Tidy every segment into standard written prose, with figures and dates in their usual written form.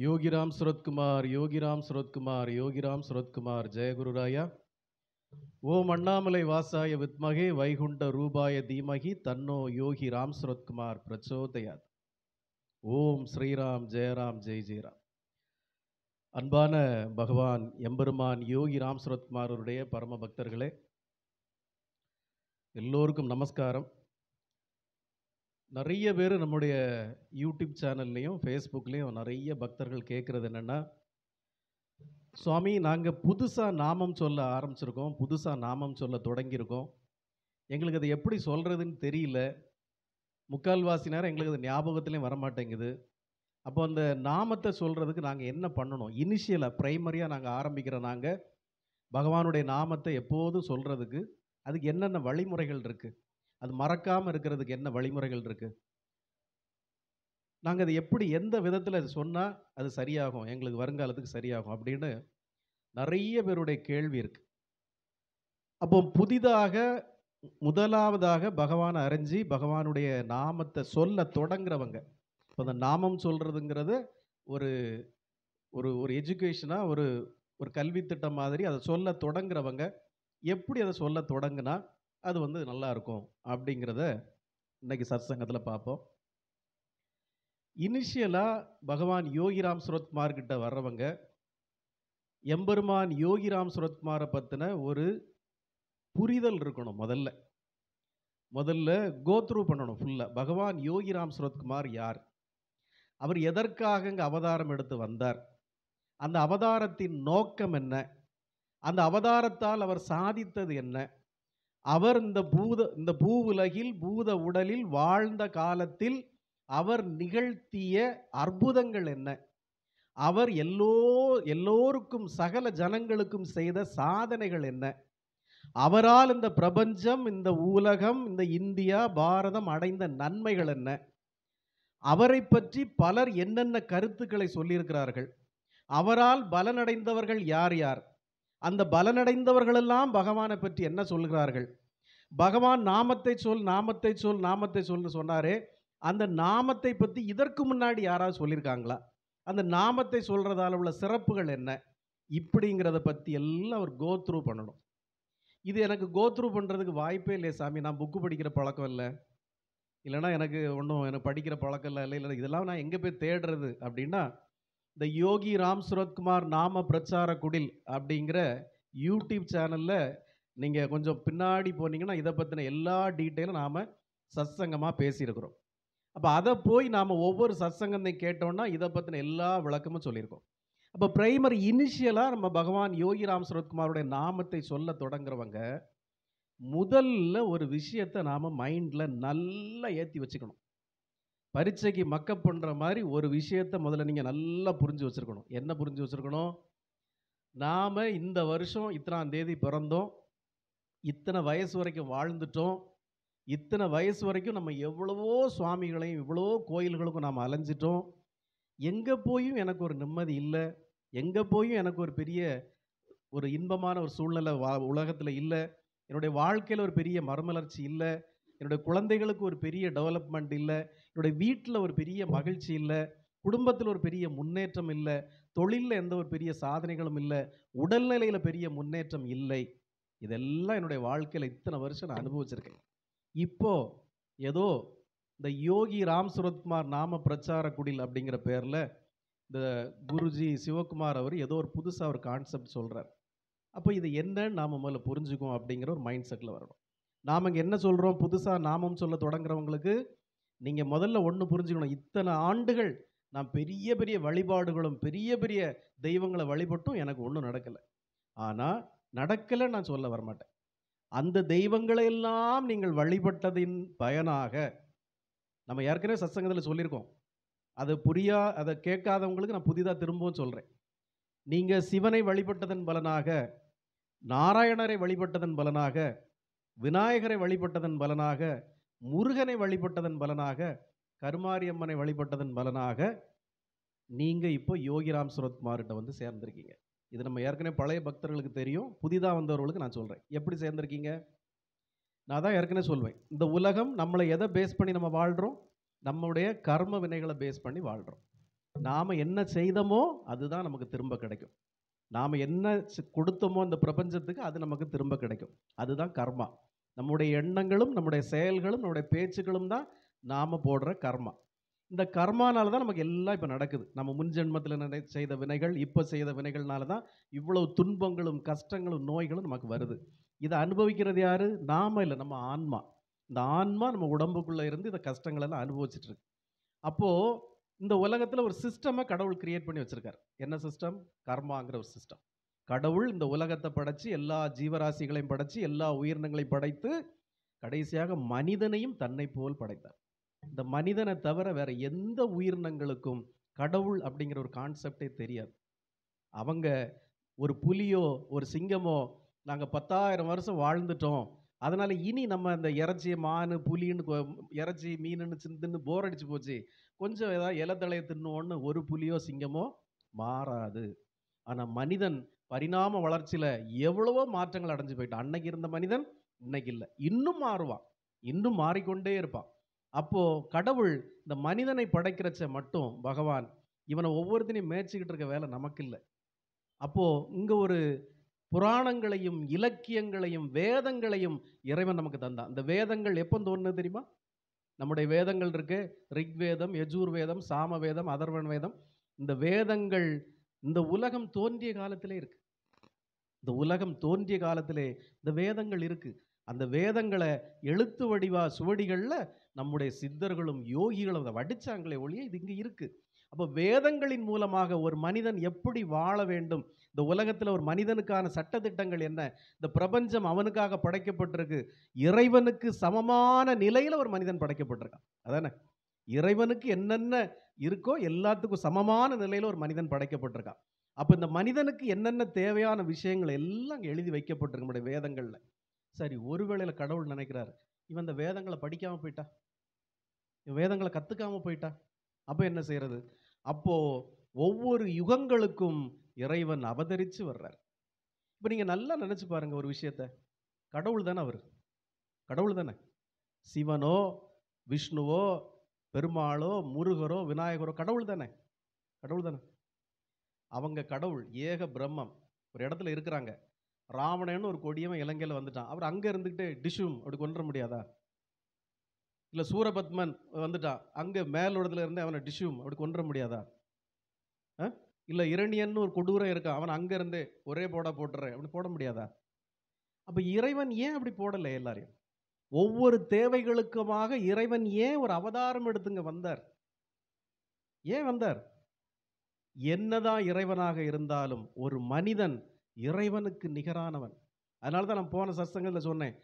योगीराम सुरत्कुमार योगीराम सुरत्कुमार योगीराम सुरत्कुमार जय गुरुराया ओम अण्णामलै वासाय विद्महे वैकुण्ठ रूपाय धीमहि तन्नो योगी राम सुरत्कुमार प्रचोदयात् ஓம் ஸ்ரீராம் ஜெயராம் ஜெய் ஜெயராம். அன்பான பகவான் எம்பெருமான் யோகி ராம் சுரத்குமார் அவருடைய பரம பக்தர்களே, எல்லோருக்கும் நமஸ்காரம். நிறைய பேர் நம்முடைய யூடியூப் சேனல்லையும் ஃபேஸ்புக்லேயும் நிறைய பக்தர்கள் கேட்குறது என்னென்னா, சுவாமி நாங்கள் புதுசாக நாமம் சொல்ல ஆரம்பிச்சிருக்கோம், புதுசாக நாமம் சொல்ல தொடங்கியிருக்கோம், எங்களுக்கு அதை எப்படி சொல்கிறதுன்னு தெரியல, முக்கால்வாசி நேரம் எங்களுக்கு அது ஞாபகத்துலேயும் வரமாட்டேங்குது. அப்போ அந்த நாமத்தை சொல்கிறதுக்கு நாங்கள் என்ன பண்ணணும்? இனிஷியலாக ப்ரைமரியாக நாங்கள் ஆரம்பிக்கிற நாங்கள் பகவானுடைய நாமத்தை எப்போதும் சொல்கிறதுக்கு அதுக்கு என்னென்ன வழிமுறைகள் இருக்குது, அது மறக்காமல் இருக்கிறதுக்கு என்ன வழிமுறைகள் இருக்குது, நாங்கள் அது எப்படி எந்த விதத்தில் அது சொன்னால் அது சரியாகும், எங்களுக்கு வருங்காலத்துக்கு சரியாகும் அப்படின்னு நிறைய பேருடைய கேள்வி இருக்குது. அப்போ புதிதாக முதலாவதாக பகவானை அறிஞ்சு பகவானுடைய நாமத்தை சொல்ல தொடங்குறவங்க, இப்போ அந்த நாமம் சொல்கிறதுங்கிறது ஒரு ஒரு ஒரு எஜுகேஷனாக ஒரு ஒரு கல்வி திட்டம் மாதிரி அதை சொல்ல தொடங்குறவங்க எப்படி அதை சொல்ல தொடங்குனா அது நல்லா இருக்கும் அப்படிங்கிறத இன்னைக்கு சத்சங்கத்தில் பார்ப்போம். இனிஷியலாக பகவான் யோகிராம் சுரத்குமார் கிட்ட வர்றவங்க எம்பெருமான் யோகிராம் சுரத்குமாரை பற்றின ஒரு புரிதல் இருக்கணும். முதல்ல கோத்ரூ பண்ணணும் ஃபுல்லாக. பகவான் யோகிராம் சுரத்குமார் யார், அவர் எதற்காக இங்கே அவதாரம் எடுத்து வந்தார், அந்த அவதாரத்தின் நோக்கம் என்ன, அந்த அவதாரத்தால் அவர் சாதித்தது என்ன, அவர் இந்த பூ உலகில் பூத உடலில் வாழ்ந்த காலத்தில் அவர் நிகழ்த்திய அற்புதங்கள் என்ன, அவர் எல்லோருக்கும் சகல ஜனங்களுக்கும் செய்த சாதனைகள் என்ன, அவரால் இந்த பிரபஞ்சம், இந்த உலகம், இந்த இந்தியா, பாரதம் அடைந்த நன்மைகள் என்ன, அவரை பற்றி பலர் என்னென்ன கருத்துக்களை சொல்லியிருக்கிறார்கள், அவரால் பலனடைந்தவர்கள் யார் யார், அந்த பலனடைந்தவர்களெல்லாம் பகவானை பற்றி என்ன சொல்கிறார்கள், பகவான் நாமத்தை சொல் நாமத்தை சொல் நாமத்தை சொல்னு சொன்னாரே, அந்த நாமத்தை பற்றி இதற்கு முன்னாடி யாராவது சொல்லியிருக்காங்களா, அந்த நாமத்தை சொல்கிறதால உள்ள சிறப்புகள் என்ன, இப்படிங்கிறத பற்றி எல்லாம் அவர் கோத்ரூ பண்ணணும். இது எனக்கு கோத்ரூ பண்ணுறதுக்கு வாய்ப்பே இல்லையே சாமி, நான் புக்கு படிக்கிற பழக்கம் இல்லை, இல்லைனா எனக்கு படிக்கிற பழக்கம் இல்லை, இல்லை இதெல்லாம் நான் எங்கே போய் தேடுறது அப்படின்னா, இந்த யோகி ராம் சுரத்குமார் நாம பிரச்சார குடில் அப்படிங்கிற யூடியூப் சேனலில் நீங்கள் கொஞ்சம் பின்னாடி போனீங்கன்னா இதை பற்றின எல்லா டீட்டெயிலும் நாம் சத்சங்கமாக பேசியிருக்கிறோம். அப்போ அதை போய் நாம் ஒவ்வொரு சத்சங்கத்தையும் கேட்டோன்னா இதை பற்றின எல்லா விளக்கமும் சொல்லியிருக்கோம். அப்போ பிரைமரி இனிஷியலாக நம்ம பகவான் யோகி ராம் சுரத்குமாருடைய நாமத்தை சொல்ல தொடங்குறவங்க முதல்ல ஒரு விஷயத்தை நாம் மைண்டில் நல்லா ஏற்றி வச்சுக்கணும். பரீட்சைக்கு மக்கப் பண்ணுற மாதிரி ஒரு விஷயத்தை முதல்ல நீங்கள் நல்லா புரிஞ்சு வச்சுருக்கணும். என்ன புரிஞ்சு வச்சுருக்கணும்? நாம் இந்த வருஷம் இத்தனாம் தேதி பிறந்தோம், இத்தனை வயசு வரைக்கும் வாழ்ந்துட்டோம், இத்தனை வயசு வரைக்கும் நம்ம எவ்வளவோ சுவாமிகளையும் இவ்வளவோ கோயில்களுக்கும் நாம் அலைஞ்சிட்டோம், எங்கே போயும் எனக்கு ஒரு நிம்மதி இல்லை, எங்கே போயும் எனக்கு ஒரு பெரிய ஒரு இன்பமான ஒரு சூழ்நிலை உலகத்தில் இல்லை, என்னுடைய வாழ்க்கையில் ஒரு பெரிய மறுமலர்ச்சி இல்லை, என்னுடைய குழந்தைகளுக்கு ஒரு பெரிய டெவலப்மெண்ட் இல்லை, என்னுடைய வீட்டில் ஒரு பெரிய மகிழ்ச்சி இல்லை, குடும்பத்தில் ஒரு பெரிய முன்னேற்றம் இல்லை, தொழிலில் எந்த ஒரு பெரிய சாதனைகளும் இல்லை, உடல்நிலையில் பெரிய முன்னேற்றம் இல்லை, இதெல்லாம் என்னுடைய வாழ்க்கையில் இத்தனை வருஷம் நான் அனுபவிச்சிருக்கேன். இப்போது ஏதோ இந்த யோகி ராம் சுரத்குமார் நாம பிரச்சார குடில் அப்படிங்கிற பேரில் இந்த குருஜி சிவகுமார் அவர் ஏதோ ஒரு புதுசாக ஒரு கான்செப்ட் சொல்கிறார். அப்போ இது என்னன்னு நாம் முதல்ல புரிஞ்சுக்குவோம் அப்படிங்கிற ஒரு மைண்ட் செட்டில் வரணும். நாம் இங்கே என்ன சொல்கிறோம், புதுசாக நாமம் சொல்ல தொடங்குறவங்களுக்கு நீங்கள் முதல்ல ஒன்று புரிஞ்சுக்கணும், இத்தனை ஆண்டுகள் நான் பெரிய பெரிய வழிபாடுகளும் பெரிய பெரிய தெய்வங்களை வழிபட்டும் எனக்கு ஒன்றும் நடக்கலை. ஆனால் நடக்கலை நான் சொல்ல வரமாட்டேன், அந்த தெய்வங்களையெல்லாம் நீங்கள் வழிபட்டதின் பயனாக, நம்ம ஏற்கனவே சத்சங்கத்தில் சொல்லியிருக்கோம், அதை கேட்காதவங்களுக்கு நான் புதிதாக திரும்பவும் சொல்கிறேன், நீங்கள் சிவனை வழிபட்டதன் பலனாக, நாராயணரை வழிபட்டதன் பலனாக, விநாயகரை வழிபட்டதன் பலனாக, முருகனை வழிபட்டதன் பலனாக, கருமாரியம்மனை வழிபட்டதன் பலனாக நீங்கள் இப்போ யோகிராம் சுரத்குமார்கிட்ட சேர்ந்திருக்கீங்க. இது நம்ம ஏற்கனவே பழைய பக்தர்களுக்கு தெரியும், புதிதாக வந்தவர்களுக்கு நான் சொல்கிறேன். எப்படி சேர்ந்திருக்கீங்க? நான் தான் ஏற்கனவே சொல்வேன், இந்த உலகம் நம்மளை எதை பேஸ் பண்ணி நம்ம வாழ்கிறோம், நம்முடைய கர்ம வினைகளை பேஸ் பண்ணி வாழ்கிறோம். நாம என்ன செய்தோமோ அதுதான் நமக்கு திரும்ப கிடைக்கும். நாம என்ன கொடுத்தோமோ இந்த பிரபஞ்சத்துக்கு அது நமக்கு திரும்ப கிடைக்கும். அதுதான் கர்மா. நம்முடைய எண்ணங்களும், நம்முடைய செயல்களும், நம்முடைய பேச்சுக்களும் தான் நாம போடுற கர்மா. இந்த கர்மானால தான் நமக்கு எல்லாம் இப்ப நடக்குது. நம்ம முன் ஜென்மத்தில செய்த வினைகள், இப்ப செய்த வினைகள்னால தான் இவ்வளவு துன்பங்களும், கஷ்டங்களும், நோய்களும் நமக்கு வருது. இத அனுபவிக்கிறது யாரு? நாம இல்ல, நம்ம ஆன்மா. இந்த ஆன்மா நம்ம உடம்புக்குள்ள இருந்து இந்த கஷ்டங்கள் எல்லாம் அனுபவிச்சுட்டு இருக்கு. அப்போ இந்த உலகத்துல ஒரு சிஸ்டம கடவுள் கிரியேட் பண்ணி வச்சிருக்காரு. என்ன சிஸ்டம்? கர்மாங்கிற ஒரு சிஸ்டம். கடவுள் இந்த உலகத்த படைச்சு, எல்லா ஜீவராசிகளையும் படைச்சு, எல்லா உயிரினங்களையும் படைத்து, கடைசியாக மனிதனையும் தன்னை போல் படைத்தார். இந்த மனிதனை தவிர வேற எந்த உயிரினங்களுக்கும் கடவுள் அப்படிங்கிற ஒரு கான்செப்டே தெரியாது. அவங்க ஒரு புலியோ, ஒரு சிங்கமோ, நாங்க 10,000 வருஷம் வாழ்ந்துட்டோம். அதனால இனி நம்ம இந்த இறைச்சி, மானு, புலின்னு இறைச்சி, மீனுன்னு தின்னு போர் அடிச்சு போச்சு. கொஞ்சம் ஏதாவது இலத்தழைய தின்னுவோன்னு ஒரு புலியோ, சிங்கமோ மாறாது. ஆனா மனிதன் பரிணாம வளர்ச்சியில எவ்வளவோ மாற்றங்கள் அடைஞ்சு போயிட்டான். அன்னைக்கு இருந்த மனிதன் இன்னைக்கு இல்ல. இன்னும் மாறுவான். இன்னும் மாறிக்கொண்டே இருப்பான். அப்போ கடவுள் இந்த மனிதனை படைக்கிறச்ச மட்டும் பகவான் இவனை ஒவ்வொருத்தனையும் மேய்ச்சிக்கிட்டு இருக்க வேலை நமக்கு இல்ல. அப்போ இங்க ஒரு புராணங்களையும், இலக்கியங்களையும், வேதங்களையும் இறைவன் நமக்கு தந்தான். இந்த வேதங்கள் எப்போ தோணுது தெரியுமா? நம்முடைய வேதங்கள் இருக்கு. ரிக்வேதம், யஜூர் வேதம், சாம வேதம், அதர்வண வேதம். இந்த வேதங்கள் இந்த உலகம் தோன்றிய காலத்திலே இருக்கு. இந்த உலகம் தோன்றிய காலத்திலே இந்த வேதங்கள் இருக்கு. அந்த வேதங்களை எழுத்து வடிவா சுவடிகள்ல நம்முடைய சித்தர்களும் யோகிகளும் அதை வடிச்சாங்களே ஒழிய இது இங்க இருக்கு. அப்போ வேதங்களின் மூலமாக ஒரு மனிதன் எப்படி வாழ வேண்டும், இந்த உலகத்துல ஒரு மனிதனுக்கான சட்டதிட்டங்கள் என்ன, இந்த பிரபஞ்சம் அவனுக்காக படைக்கப்பட்டிருக்கு, இறைவனுக்கு சமமான நிலையில ஒரு மனிதன் படைக்கப்பட்டிருக்கான். அதானே? இறைவனுக்கு என்னென்ன இருக்கோ எல்லாத்துக்கும் சமமான நிலையில ஒரு மனிதன் படைக்கப்பட்டிருக்கான். அப்ப இந்த மனிதனுக்கு என்னென்ன தேவையான விஷயங்கள் எல்லாம் அங்க எழுதி வைக்கப்பட்டிருக்கு நம்முடைய வேதங்கள்ல. சரி, ஒருவேளையில கடவுள் நினைக்கிறாரு, இவன் இந்த வேதங்களை படிக்காம போயிட்டா, இவன் வேதங்களை கத்துக்காம போயிட்டா, அப்ப என்ன செய்யறது? அப்போ ஒவ்வொரு யுகங்களுக்கும் இறைவன் அவதரிச்சு வர்றார். இப்ப நீங்க நல்லா நினைச்சு பாருங்க ஒரு விஷயத்த. கடவுள் தானே அவரு, கடவுள் தானே. சிவனோ, விஷ்ணுவோ, பெருமாளோ, முருகரோ, விநாயகரோ கடவுள் தானே, கடவுள் தானே. அவங்க கடவுள் ஏக பிரம்மம் ஒரு இடத்துல இருக்கிறாங்க. ராவணன்னு ஒரு கொடியவன் இலங்கையில் வந்துட்டான். அவர் அங்க இருந்துகிட்டு டிஷும் அப்படி கொன்ற முடியாதா? இல்ல சூரபத்மன் வந்துட்டான், அங்க மேலோடத்துல இருந்து அவனை டிஷும் அப்படி கொன்ற முடியாதா? இல்ல இரணியன்னு ஒரு கொடூரம் இருக்கான், அவன் அங்க இருந்து ஒரே போடா போட்டுறேன் அப்படி போட முடியாதா? அப்ப இறைவன் ஏன் அப்படி போடல எல்லாரையும்? ஒவ்வொரு தேவைகளுக்குமாக இறைவன் ஏன் ஒரு அவதாரம் எடுத்துங்க வந்தார்? ஏன் வந்தார்? என்னதான் இறைவனாக இருந்தாலும் ஒரு மனிதன் இறைவனுக்கு நிகரானவன். அதனால தான் நான் போன சத்சங்கத்தில் சொன்னேன்,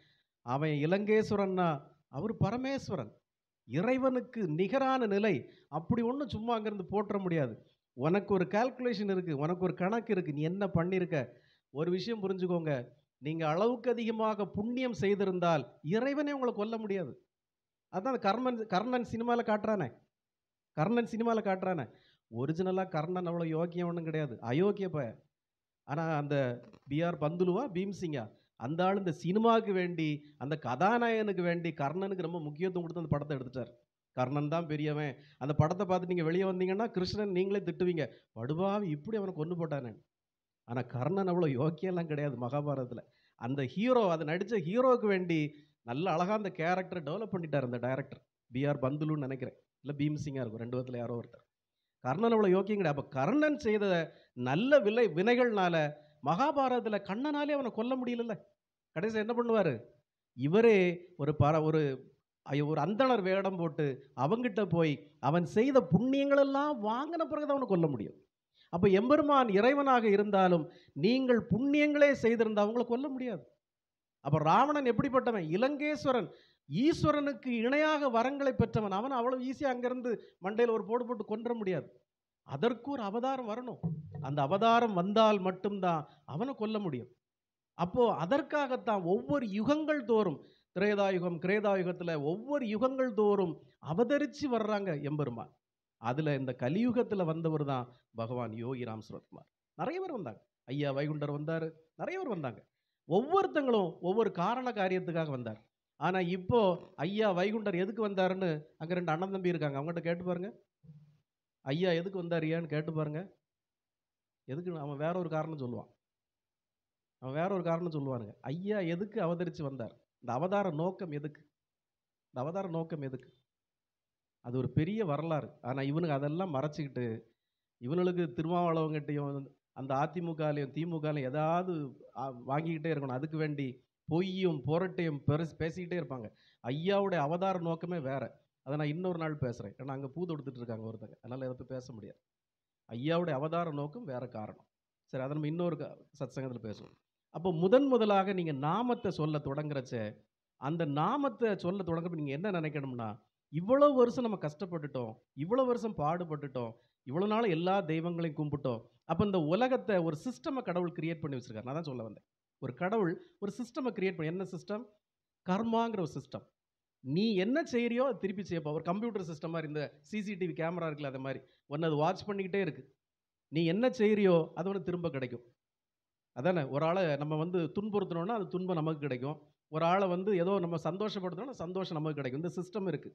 அவன் இலங்கேஸ்வரன்னா அவர் பரமேஸ்வரன், இறைவனுக்கு நிகரான நிலை. அப்படி ஒன்றும் சும்மா அங்கிருந்து போற்ற முடியாது. உனக்கு ஒரு கால்குலேஷன் இருக்கு, உனக்கு ஒரு கணக்கு இருக்கு, நீ என்ன பண்ணியிருக்க. ஒரு விஷயம் புரிஞ்சுக்கோங்க, நீங்க அளவுக்கு அதிகமாக புண்ணியம் செய்திருந்தால் இறைவனே உங்களை கொல்ல முடியாது. அதான் கர்ணன் சினிமாவில் காட்டுறானே, கர்ணன் சினிமாவில் காட்டுறானே. ஒரிஜினலாக கர்ணன் அவ்வளோ யோக்கியம் ஒன்றும் கிடையாது, அயோக்கிய பய. ஆனால் அந்த பிஆர் பந்துலுவா பீம்சிங்கா அந்த ஆள் இந்த சினிமாவுக்கு வேண்டி, அந்த கதாநாயகனுக்கு வேண்டி கர்ணனுக்கு ரொம்ப முக்கியத்துவம் கொடுத்து அந்த படத்தை எடுத்துட்டார். கர்ணன் தான் பெரியவன். அந்த படத்தை பார்த்து நீங்கள் வெளியே வந்தீங்கன்னா கிருஷ்ணன் நீங்களே திட்டுவீங்க, படுபாவி இப்படி அவனை கொண்டு போட்டானே. ஆனால் கர்ணன் அவ்வளோ யோக்கியெல்லாம் கிடையாது மகாபாரதத்தில். அந்த ஹீரோ, அதை நடித்த ஹீரோவுக்கு வேண்டி நல்ல அழகாக அந்த கேரக்டரை டெவலப் பண்ணிட்டார் அந்த டைரக்டர். பிஆர் பந்துலுன்னு நினைக்கிறேன், இல்லை பீம்சிங்காக இருக்கும், ரெண்டு விதத்தில் யாரோ ஒருத்தர். கர்ணன் அவ்வளோ யோக்கியம் கிடையாது. அப்போ கர்ணன் செய்த நல்ல வினைகள்னால மகாபாரதத்தில் கண்ணனாலே அவனை கொல்ல முடியல. கடைசி என்ன பண்ணுவார்? இவரே ஒரு ஒரு அந்தணர் வேடம் போட்டு அவங்கிட்ட போய் அவன் செய்த புண்ணியங்கள் எல்லாம் வாங்கின பிறகுதான் அவனை கொல்ல முடியும். அப்போ எம்பெருமான் இறைவனாக இருந்தாலும் நீங்கள் புண்ணியங்களே செய்திருந்தா அவங்களை கொல்ல முடியாது. அப்போ ராவணன் எப்படிப்பட்டவன்? இலங்கேஸ்வரன், ஈஸ்வரனுக்கு இணையாக வரங்களை பெற்றவன். அவன் அவ்வளவு ஈஸியாக அங்கிருந்து மண்டையில் ஒரு போடு போட்டு கொன்ற முடியாது. அதற்கு ஒரு அவதாரம் வரணும். அந்த அவதாரம் வந்தால் மட்டும்தான் அவனை கொல்ல முடியும். அப்போ அதற்காகத்தான் ஒவ்வொரு யுகங்கள் தோறும், திரேதாயுகம் கிரேதாயுகத்தில் ஒவ்வொரு யுகங்கள் தோறும் அவதரிச்சு வர்றாங்க எம்பெருமான். அதுல இந்த கலியுகத்தில் வந்தவர் தான் பகவான் யோகிராம் சுரத்குமார். நிறைய பேர் வந்தாங்க, ஐயா வைகுண்டர் வந்தார், நிறைய பேர் வந்தாங்க. ஒவ்வொருத்தங்களும் ஒவ்வொரு காரண காரியத்துக்காக வந்தார். ஆனா இப்போ ஐயா வைகுண்டர் எதுக்கு வந்தாருன்னு அங்க ரெண்டு அண்ணன் தம்பி இருக்காங்க, அவங்ககிட்ட கேட்டு பாருங்க. ஐயா எதுக்கு வந்தாரியான்னு கேட்டு பாருங்க. எதுக்கு? அவன் வேற ஒரு காரணம் சொல்லுவான். அவன் வேற ஒரு காரணம் சொல்லுவானுங்க. ஐயா எதுக்கு அவதரிச்சு வந்தார்? இந்த அவதார நோக்கம் எதுக்கு? இந்த அவதார நோக்கம் எதுக்கு? அது ஒரு பெரிய வரலாறு. ஆனா இவனுங்க அதெல்லாம் மறைச்சுக்கிட்டு, இவனுங்களுக்கு திருமாவளவன்கிட்டயும் அந்த அதிமுகலையும் திமுகலையும் ஏதாவது வாங்கிக்கிட்டே இருக்கணும். அதுக்கு வேண்டி பொய்யும் புரட்டையும் பேசிக்கிட்டே இருப்பாங்க. ஐயாவுடைய அவதார நோக்கமே வேற. அதை நான் இன்னொரு நாள் பேசுறேன். ஏன்னா அங்கே பூ தொடுத்துட்டு இருக்காங்க ஒருத்தங்க, அதனால இதை பற்றி பேச முடியாது. ஐயாவுடைய அவதார நோக்கம் வேற காரணம். சரி, அதை நம்ம இன்னொரு சத்சங்கத்தில் பேசுவோம். அப்போ முதலாக நீங்கள் நாமத்தை சொல்ல தொடங்குறச்ச, அந்த நாமத்தை சொல்ல தொடங்குறப்ப நீங்கள் என்ன நினைக்கணும்னா, இவ்வளோ வருஷம் நம்ம கஷ்டப்பட்டுட்டோம், இவ்வளோ வருஷம் பாடுபட்டுட்டோம், இவ்வளோ நாள் எல்லா தெய்வங்களையும் கும்பிட்டோம். அப்போ இந்த உலகத்தை ஒரு சிஸ்டமை கடவுள் கிரியேட் பண்ணி வச்சிருக்காரு. நான் தான் சொல்ல வந்தேன். ஒரு கடவுள் ஒரு சிஸ்டமை கிரியேட் பண்ணி, என்ன சிஸ்டம்? கர்மாங்கிற ஒரு சிஸ்டம். நீ என்ன செய்யறியோ அது திருப்பி செய்யப்பா. ஒரு கம்ப்யூட்டர் சிஸ்டம் மாதிரி, இந்த சிசிடிவி கேமரா இருக்குல்ல, அது மாதிரி ஒன்று அது வாட்ச் பண்ணிக்கிட்டே இருக்கு. நீ என்ன செய்யறியோ அது ஒன்று திரும்ப கிடைக்கும். அதானே? ஒரு ஆளை நம்ம துன்புறுத்தணும்னா அது துன்பம் நமக்கு கிடைக்கும். ஒரு ஆளை ஏதோ நம்ம சந்தோஷப்படுத்தணும்னா சந்தோஷம் நமக்கு கிடைக்கும். இந்த சிஸ்டம் இருக்கு.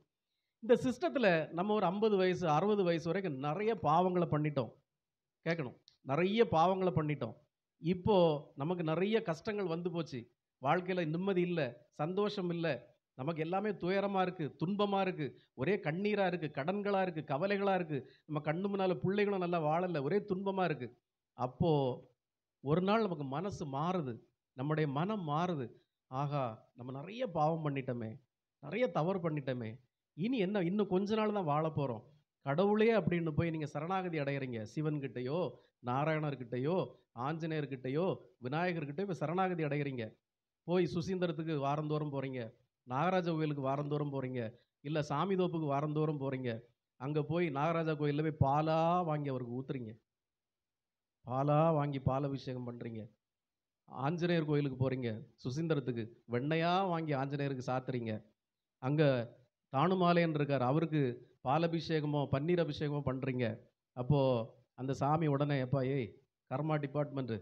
இந்த சிஸ்டத்தில் நம்ம ஒரு 50 வயசு 60 வயசு வரைக்கும் நிறைய பாவங்களை பண்ணிட்டோம். கேட்கணும், நிறைய பாவங்களை பண்ணிட்டோம். இப்போ நமக்கு நிறைய கஷ்டங்கள் வந்து போச்சு. வாழ்க்கையில் நிம்மதி இல்லை, சந்தோஷம் இல்லை, நமக்கு எல்லாமே துயரமாக இருக்குது, துன்பமாக இருக்குது, ஒரே கண்ணீராக இருக்குது, கடன்களாக இருக்குது, கவலைகளாக இருக்குது, நம்ம கண்ணு முன்னால் பிள்ளைகளும் நல்லா வாழலை, ஒரே துன்பமாக இருக்குது. அப்போது ஒரு நாள் நமக்கு மனசு மாறுது, நம்முடைய மனம் மாறுது. ஆகா, நம்ம நிறைய பாவம் பண்ணிட்டோமே, நிறைய தவறு பண்ணிட்டோமே, இனி என்ன, இன்னும் கொஞ்ச நாள் தான் வாழ போகிறோம். கடவுளே அப்படின்னு போய் நீங்கள் சரணாகதி அடைகிறீங்க. சிவன்கிட்டையோ, நாராயணர்கிட்டையோ, ஆஞ்சநேயர்கிட்டையோ, விநாயகர்கிட்டையோ போய் சரணாகதி அடைகிறீங்க. போய் சுசீந்திரத்துக்கு வாரந்தோறும் போகிறீங்க, நாகராஜ கோயிலுக்கு வாரந்தோறும் போகிறீங்க, இல்லை சாமி தோப்புக்கு வாரந்தோறும் போகிறீங்க. அங்கே போய் நாகராஜா கோயிலில் போய் பாலாக வாங்கி அவருக்கு ஊற்றுறீங்க, பாலாக வாங்கி பாலாபிஷேகம் பண்ணுறீங்க. ஆஞ்சநேயர் கோயிலுக்கு போகிறீங்க, சுசீந்திரத்துக்கு வெண்ணையாக வாங்கி ஆஞ்சநேயருக்கு சாத்துறீங்க. அங்கே தானுமாலையன் இருக்கார், அவருக்கு பாலபிஷேகமோ பன்னீர் அபிஷேகமோ பண்ணுறீங்க. அப்போது அந்த சாமி உடனே, எப்பா ஏய் கர்மா டிபார்ட்மெண்ட்டு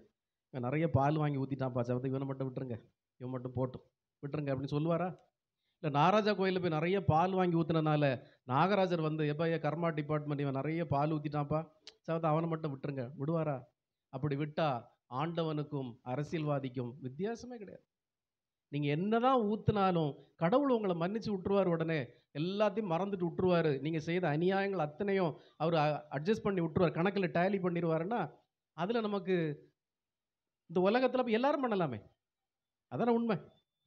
நிறைய பால் வாங்கி ஊற்றிட்டான்ப்பா, சவத்து இவனை மட்டும் விட்டுருங்க, இவன் மட்டும் போட்டும் விட்டுருங்க அப்படின்னு சொல்லுவாரா? இல்லை நாகராஜா கோயிலில் போய் நிறைய பால் வாங்கி ஊற்றுனனால நாகராஜர் எப்பா ஏ கர்மா டிபார்ட்மெண்ட் இவன் நிறைய பால் ஊற்றிட்டான்ப்பா, சவத்து அவனை மட்டும் விட்டுருங்க விடுவாரா? அப்படி விட்டா ஆண்டவனுக்கும் அரசியல்வாதிக்கும் வித்தியாசமே கிடையாது. நீங்கள் என்னதான் ஊற்றினாலும் கடவுள் உங்களை மன்னிச்சு விட்டுருவார். உடனே எல்லாத்தையும் மறந்துட்டு விட்டுருவார். நீங்கள் செய்த அநியாயங்கள் அத்தனையும் அவர் அட்ஜஸ்ட் பண்ணி விட்டுருவார், கணக்கில் டேலி பண்ணிடுவாருன்னா அதில் நமக்கு இந்த உலகத்தில் எல்லாரும் பண்ணலாமே, அதான உண்மை.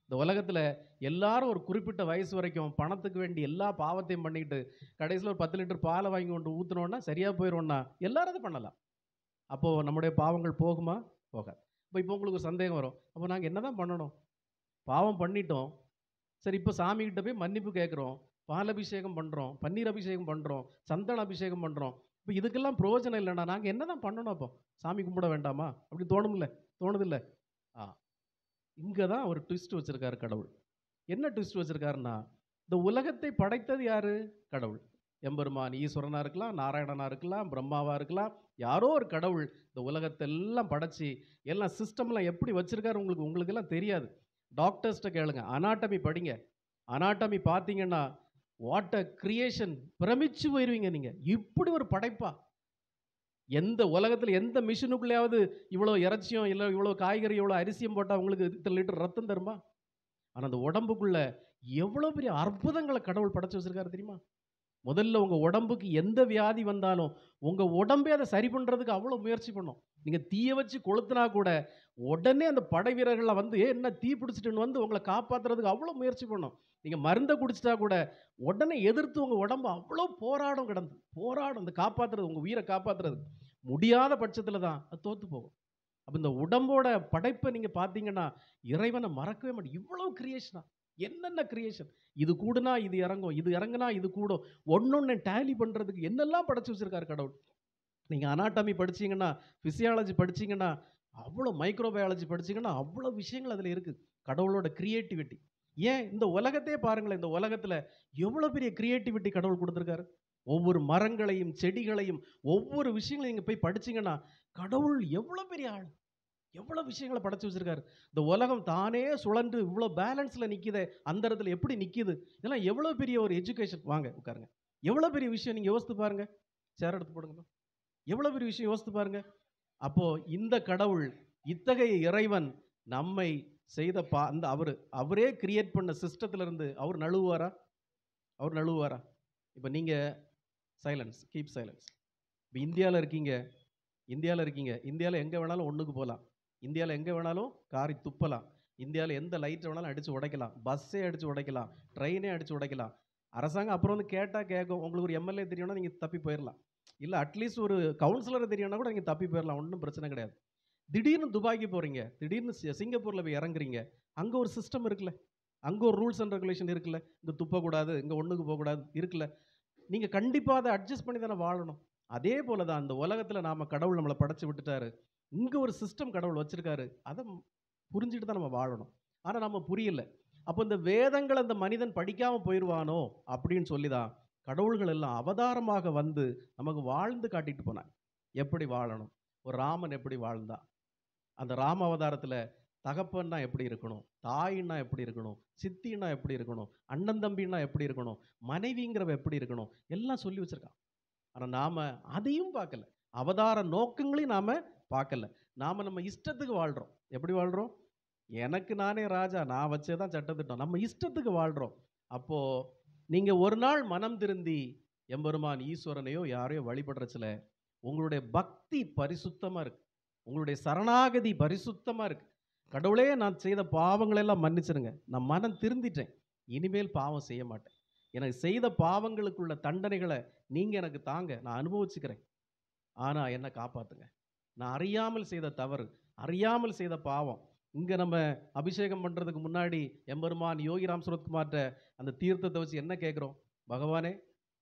இந்த உலகத்தில் எல்லாரும் ஒரு குறிப்பிட்ட வயசு வரைக்கும் பணத்துக்கு வேண்டி எல்லா பாவத்தையும் பண்ணிட்டு கடைசியில் ஒரு 10 லிட்டர் பாலை வாங்கி கொண்டு ஊற்றினோன்னா சரியாக போயிடும்னா எல்லாரும் அதை பண்ணலாம். அப்போது நம்முடைய பாவங்கள் போகுமா? போகாது. இப்போ உங்களுக்கு ஒரு சந்தேகம் வரும், அப்போ நாங்கள் என்ன தான் பண்ணணும்? பாவம் பண்ணிட்டோம், சரி இப்போ சாமிகிட்ட போய் மன்னிப்பு கேட்குறோம், பாலபிஷேகம் பண்ணுறோம், பன்னீர் அபிஷேகம் பண்ணுறோம், சந்தன அபிஷேகம் பண்ணுறோம், இப்போ இதுக்கெல்லாம் பிரயோஜனம் இல்லைன்னா நாங்கள் என்ன தான் பண்ணணும்? அப்போ சாமி கும்பிட வேண்டாமா? அப்படி தோணும்ல? தோணுதில்லை? இங்கே தான் ஒரு ட்விஸ்ட் வச்சுருக்காரு கடவுள். என்ன ட்விஸ்ட் வச்சுருக்காருன்னா, இந்த உலகத்தை படைத்தது யார்? கடவுள். எம்பெருமான் ஈஸ்வரனாக இருக்கலாம், நாராயணனாக இருக்கலாம், பிரம்மாவாக இருக்கலாம், யாரோ ஒரு கடவுள் இந்த உலகத்தை எல்லாம் படைச்சி எல்லாம் சிஸ்டம்லாம் எப்படி வச்சுருக்காரு உங்களுக்கெல்லாம் தெரியாது. டாக்டர்ஸ்கிட்ட கேளுங்க, அனாட்டமி படிங்க. அனாட்டமி பார்த்தீங்கன்னா வாட் அ கிரியேஷன், பிரமிச்சு போயிடுவீங்க நீங்கள். இப்படி ஒரு படைப்பா? எந்த உலகத்தில் எந்த மிஷினுக்குள்ளேயாவது இவ்வளோ இறைச்சியும் இல்லை இவ்வளோ காய்கறி இவ்வளோ அரிசியும் போட்டால் உங்களுக்கு இத்தனை லிட்டர் ரத்தம் தருமா? ஆனால் அந்த உடம்புக்குள்ள எவ்வளோ பெரிய அற்புதங்களை கடவுள் படைச்சு வச்சிருக்காரு தெரியுமா? முதல்ல உங்கள் உடம்புக்கு எந்த வியாதி வந்தாலும் உங்கள் உடம்பே அதை சரி பண்ணுறதுக்கு அவ்வளோ முயற்சி பண்ணும். நீங்கள் தீயை வச்சு கொளுத்துனா கூட உடனே அந்த படை வீரர்களை என்ன தீ பிடிச்சிட்டுன்னு உங்களை காப்பாற்றுறதுக்கு அவ்வளோ முயற்சி பண்ணும். நீங்கள் மருந்தை குடிச்சிட்டா கூட உடனே எதிர்த்து உங்கள் உடம்பு அவ்வளோ போராடும் அந்த காப்பாற்றுறது, உங்கள் உயிரை காப்பாற்றுறது. முடியாத பட்சத்தில் தான் அது தோற்று போகும். அப்போ இந்த உடம்போட படைப்பை நீங்கள் பார்த்தீங்கன்னா இறைவனை மறக்கவே மாட்டேன். இவ்வளோ கிரியேஷனா, என்னென்ன கிரியேஷன்! இது கூடுனா இது இறங்கும், இது இறங்குனா இது கூடும், ஒன்னொன்னு டேலி பண்ணுறதுக்கு என்னெல்லாம் படைச்சு வச்சிருக்காரு கடவுள். நீங்கள் அனாட்டமி படிச்சீங்கன்னா, ஃபிசியாலஜி படிச்சீங்கன்னா, அவ்வளோ மைக்ரோபயாலஜி படிச்சீங்கன்னா அவ்வளோ விஷயங்கள் அதில் இருக்குது. கடவுளோட கிரியேட்டிவிட்டி. ஏன் இந்த உலகத்தையே பாருங்களேன், இந்த உலகத்தில் எவ்வளோ பெரிய கிரியேட்டிவிட்டி கடவுள் கொடுத்துருக்காரு. ஒவ்வொரு மரங்களையும் செடிகளையும் ஒவ்வொரு விஷயங்களையும் நீங்கள் போய் படிச்சீங்கன்னா கடவுள் எவ்வளோ பெரிய ஆள், எவ்வளோ விஷயங்களை படைச்சு வச்சிருக்காரு. இந்த உலகம் தானே சுழன்று இவ்வளோ பேலன்ஸில் நிற்கிதே, அந்த இடத்துல எப்படி நிற்கிது? இதெல்லாம் எவ்வளோ பெரிய ஒரு எஜுகேஷன். வாங்க உட்காருங்க. எவ்வளோ பெரிய விஷயம் நீங்கள் யோசித்து பாருங்க. சேர் எடுத்து போடுங்க. எவ்வளவு பெரிய விஷயம் யோசித்து பாருங்க. அப்போ இந்த கடவுள், இத்தகைய இறைவன் நம்மை செய்த அந்த அவரே கிரியேட் பண்ண சிஸ்டத்துல இருந்து அவர் நழுவுவாரா? அவர் நழுவுவாரா? இப்ப நீங்க சைலன்ஸ், கீப் சைலன்ஸ். இப்ப இந்தியால இருக்கீங்க, இந்தியால எங்க வேணாலும் ஒண்ணுக்கு போலாம். இந்தியால எங்க வேணாலும் காரி துப்பலாம். இந்தியால எந்த லைட் வேணாலும் அடிச்சு உடைக்கலாம். பஸ்ஸே அடிச்சு உடைக்கலாம். ட்ரெயினே அடிச்சு உடைக்கலாம். அரசாங்கம் அப்புறம் வந்து கேட்டா கேட்கும். உங்களுக்கு ஒரு எம்எல்ஏ தெரியும்னா நீங்க தப்பி போயிடலாம். இல்ல அட்லீஸ்ட் ஒரு கவுன்சிலர் தெரியும்னா கூட நீங்க தப்பி போயிடலாம். ஒன்றும் பிரச்சனை கிடையாது. திடீர்னு துபாய்க்கு போறீங்க, திடீர்னு சிங்கப்பூர்ல போய் இறங்குறீங்க. அங்க ஒரு சிஸ்டம் இருக்குல்ல, அங்க ஒரு ரூல்ஸ் அண்ட் ரெகுலேஷன் இருக்குல்ல. இங்க துப்பக்கூடாது, இங்க ஒண்ணுக்கு போகக்கூடாது இருக்குல்ல. நீங்க கண்டிப்பா அதை அட்ஜஸ்ட் பண்ணி தானே வாழணும். அதே போல தான் அந்த உலகத்துல நாம கடவுள் நம்மளை படைச்சு விட்டுட்டாரு. இங்க ஒரு சிஸ்டம் கடவுள் வச்சிருக்காரு. அதை புரிஞ்சுட்டு தான் நம்ம வாழணும். ஆனா நம்ம புரியல. அப்போ இந்த வேதங்கள் அந்த மனிதன் படிக்காம போயிடுவானோ அப்படின்னு சொல்லிதான் கடவுள்கள் எல்லாம் அவதாரமாக வந்து நமக்கு வாழ்ந்து காட்டிட்டு போனாங்க. எப்படி வாழணும், ஒரு ராமன் எப்படி வாழ்ந்தா, அந்த ராம அவதாரத்துல தகப்பன்னா எப்படி இருக்கணும், தாயின்னா எப்படி இருக்கணும், சித்தின்னா எப்படி இருக்கணும், அண்ணன் தம்பின்னா எப்படி இருக்கணும், மனைவிங்கிறவ எப்படி இருக்கணும், எல்லாம் சொல்லி வச்சிருக்கான். ஆனா நாம அதையும் பார்க்கல. அவதார நோக்கங்களையும் நாம பார்க்கல. நாம நம்ம இஷ்டத்துக்கு வாழ்றோம். எப்படி வாழ்றோம்? எனக்கு நானே ராஜா, நான் வச்சேதான் சட்டத்திட்டம். நம்ம இஷ்டத்துக்கு வாழ்றோம். அப்போ நீங்க ஒரு நாள் மனம் திருந்தி எம்பெருமான் ஈஸ்வரனையோ யாரையோ வழிபடுறச்சுல உங்களுடைய பக்தி பரிசுத்தமா இருக்கு. உங்களுடைய சரணாகதி பரிசுத்தமா இருக்கு. கடவுளே, நான் செய்த பாவங்களை எல்லாம் மன்னிச்சிருங்க. நான் மனம் திருந்திட்டேன். இனிமேல் பாவம் செய்ய மாட்டேன். எனக்கு செய்த பாவங்களுக்குள்ள தண்டனைகளை நீங்க எனக்கு தாங்க, நான் அனுபவிச்சுக்கிறேன். ஆனா என்ன காப்பாத்துங்க. நான் அறியாமல் செய்த தவறு, அறியாமல் செய்த பாவம். இங்க நம்ம அபிஷேகம் பண்றதுக்கு முன்னாடி எம்பெருமான் யோகிராம் சுரத்குமார்ட்ட அந்த தீர்த்தத்தை வச்சு என்ன கேட்கிறோம்? பகவானே,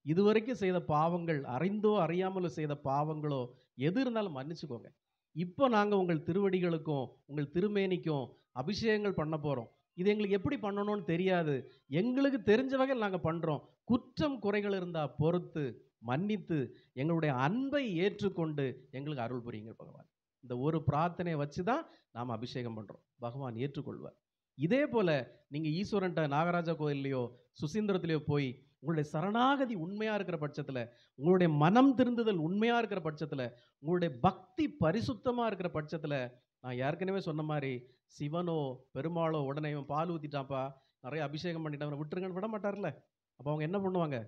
இதுவரைக்கும் செய்த பாவங்கள், அறிந்தோ அறியாமலோ செய்த பாவங்களோ எது இருந்தாலும் மன்னிச்சுக்கோங்க. இப்போ நாங்க உங்கள் திருவடிகளுக்கும் உங்கள் திருமேனிக்கும் அபிஷேகங்கள் பண்ண போறோம். இது எங்களுக்கு எப்படி பண்ணணும்னு தெரியாது. எங்களுக்கு தெரிஞ்ச வகையில் நாங்க பண்றோம். குற்றம் குறைகள் இருந்தா பொறுத்து மன்னித்து எங்களுடைய அன்பை ஏற்றுக்கொண்டு எங்களுக்கு அருள் புரியுங்க பகவான். இந்த ஒரு பிரார்த்தனையை வச்சு தான் நாம் அபிஷேகம் பண்றோம். பகவான் ஏற்றுக்கொள்வார். இதே போல நீங்க ஈஸ்வரன்ட்ட நாகராஜா கோயில்லையோ சுசீந்திரத்திலேயோ போய் உங்களுடைய சரணாகதி உண்மையா இருக்கிற பட்சத்துல, உங்களுடைய மனம் திருந்துதல் உண்மையா இருக்கிற பட்சத்துல, உங்களுடைய பக்தி பரிசுத்தமா இருக்கிற பட்சத்துல, நான் ஏற்கனவே சொன்ன மாதிரி சிவனோ பெருமாளோ உடனே இவன் பால் ஊத்திட்டான்ப்பா, நிறைய அபிஷேகம் பண்ணிட்டான், விட்டுருங்கன்னு விட மாட்டார்ல. அப்போ அவங்க என்ன பண்ணுவாங்க?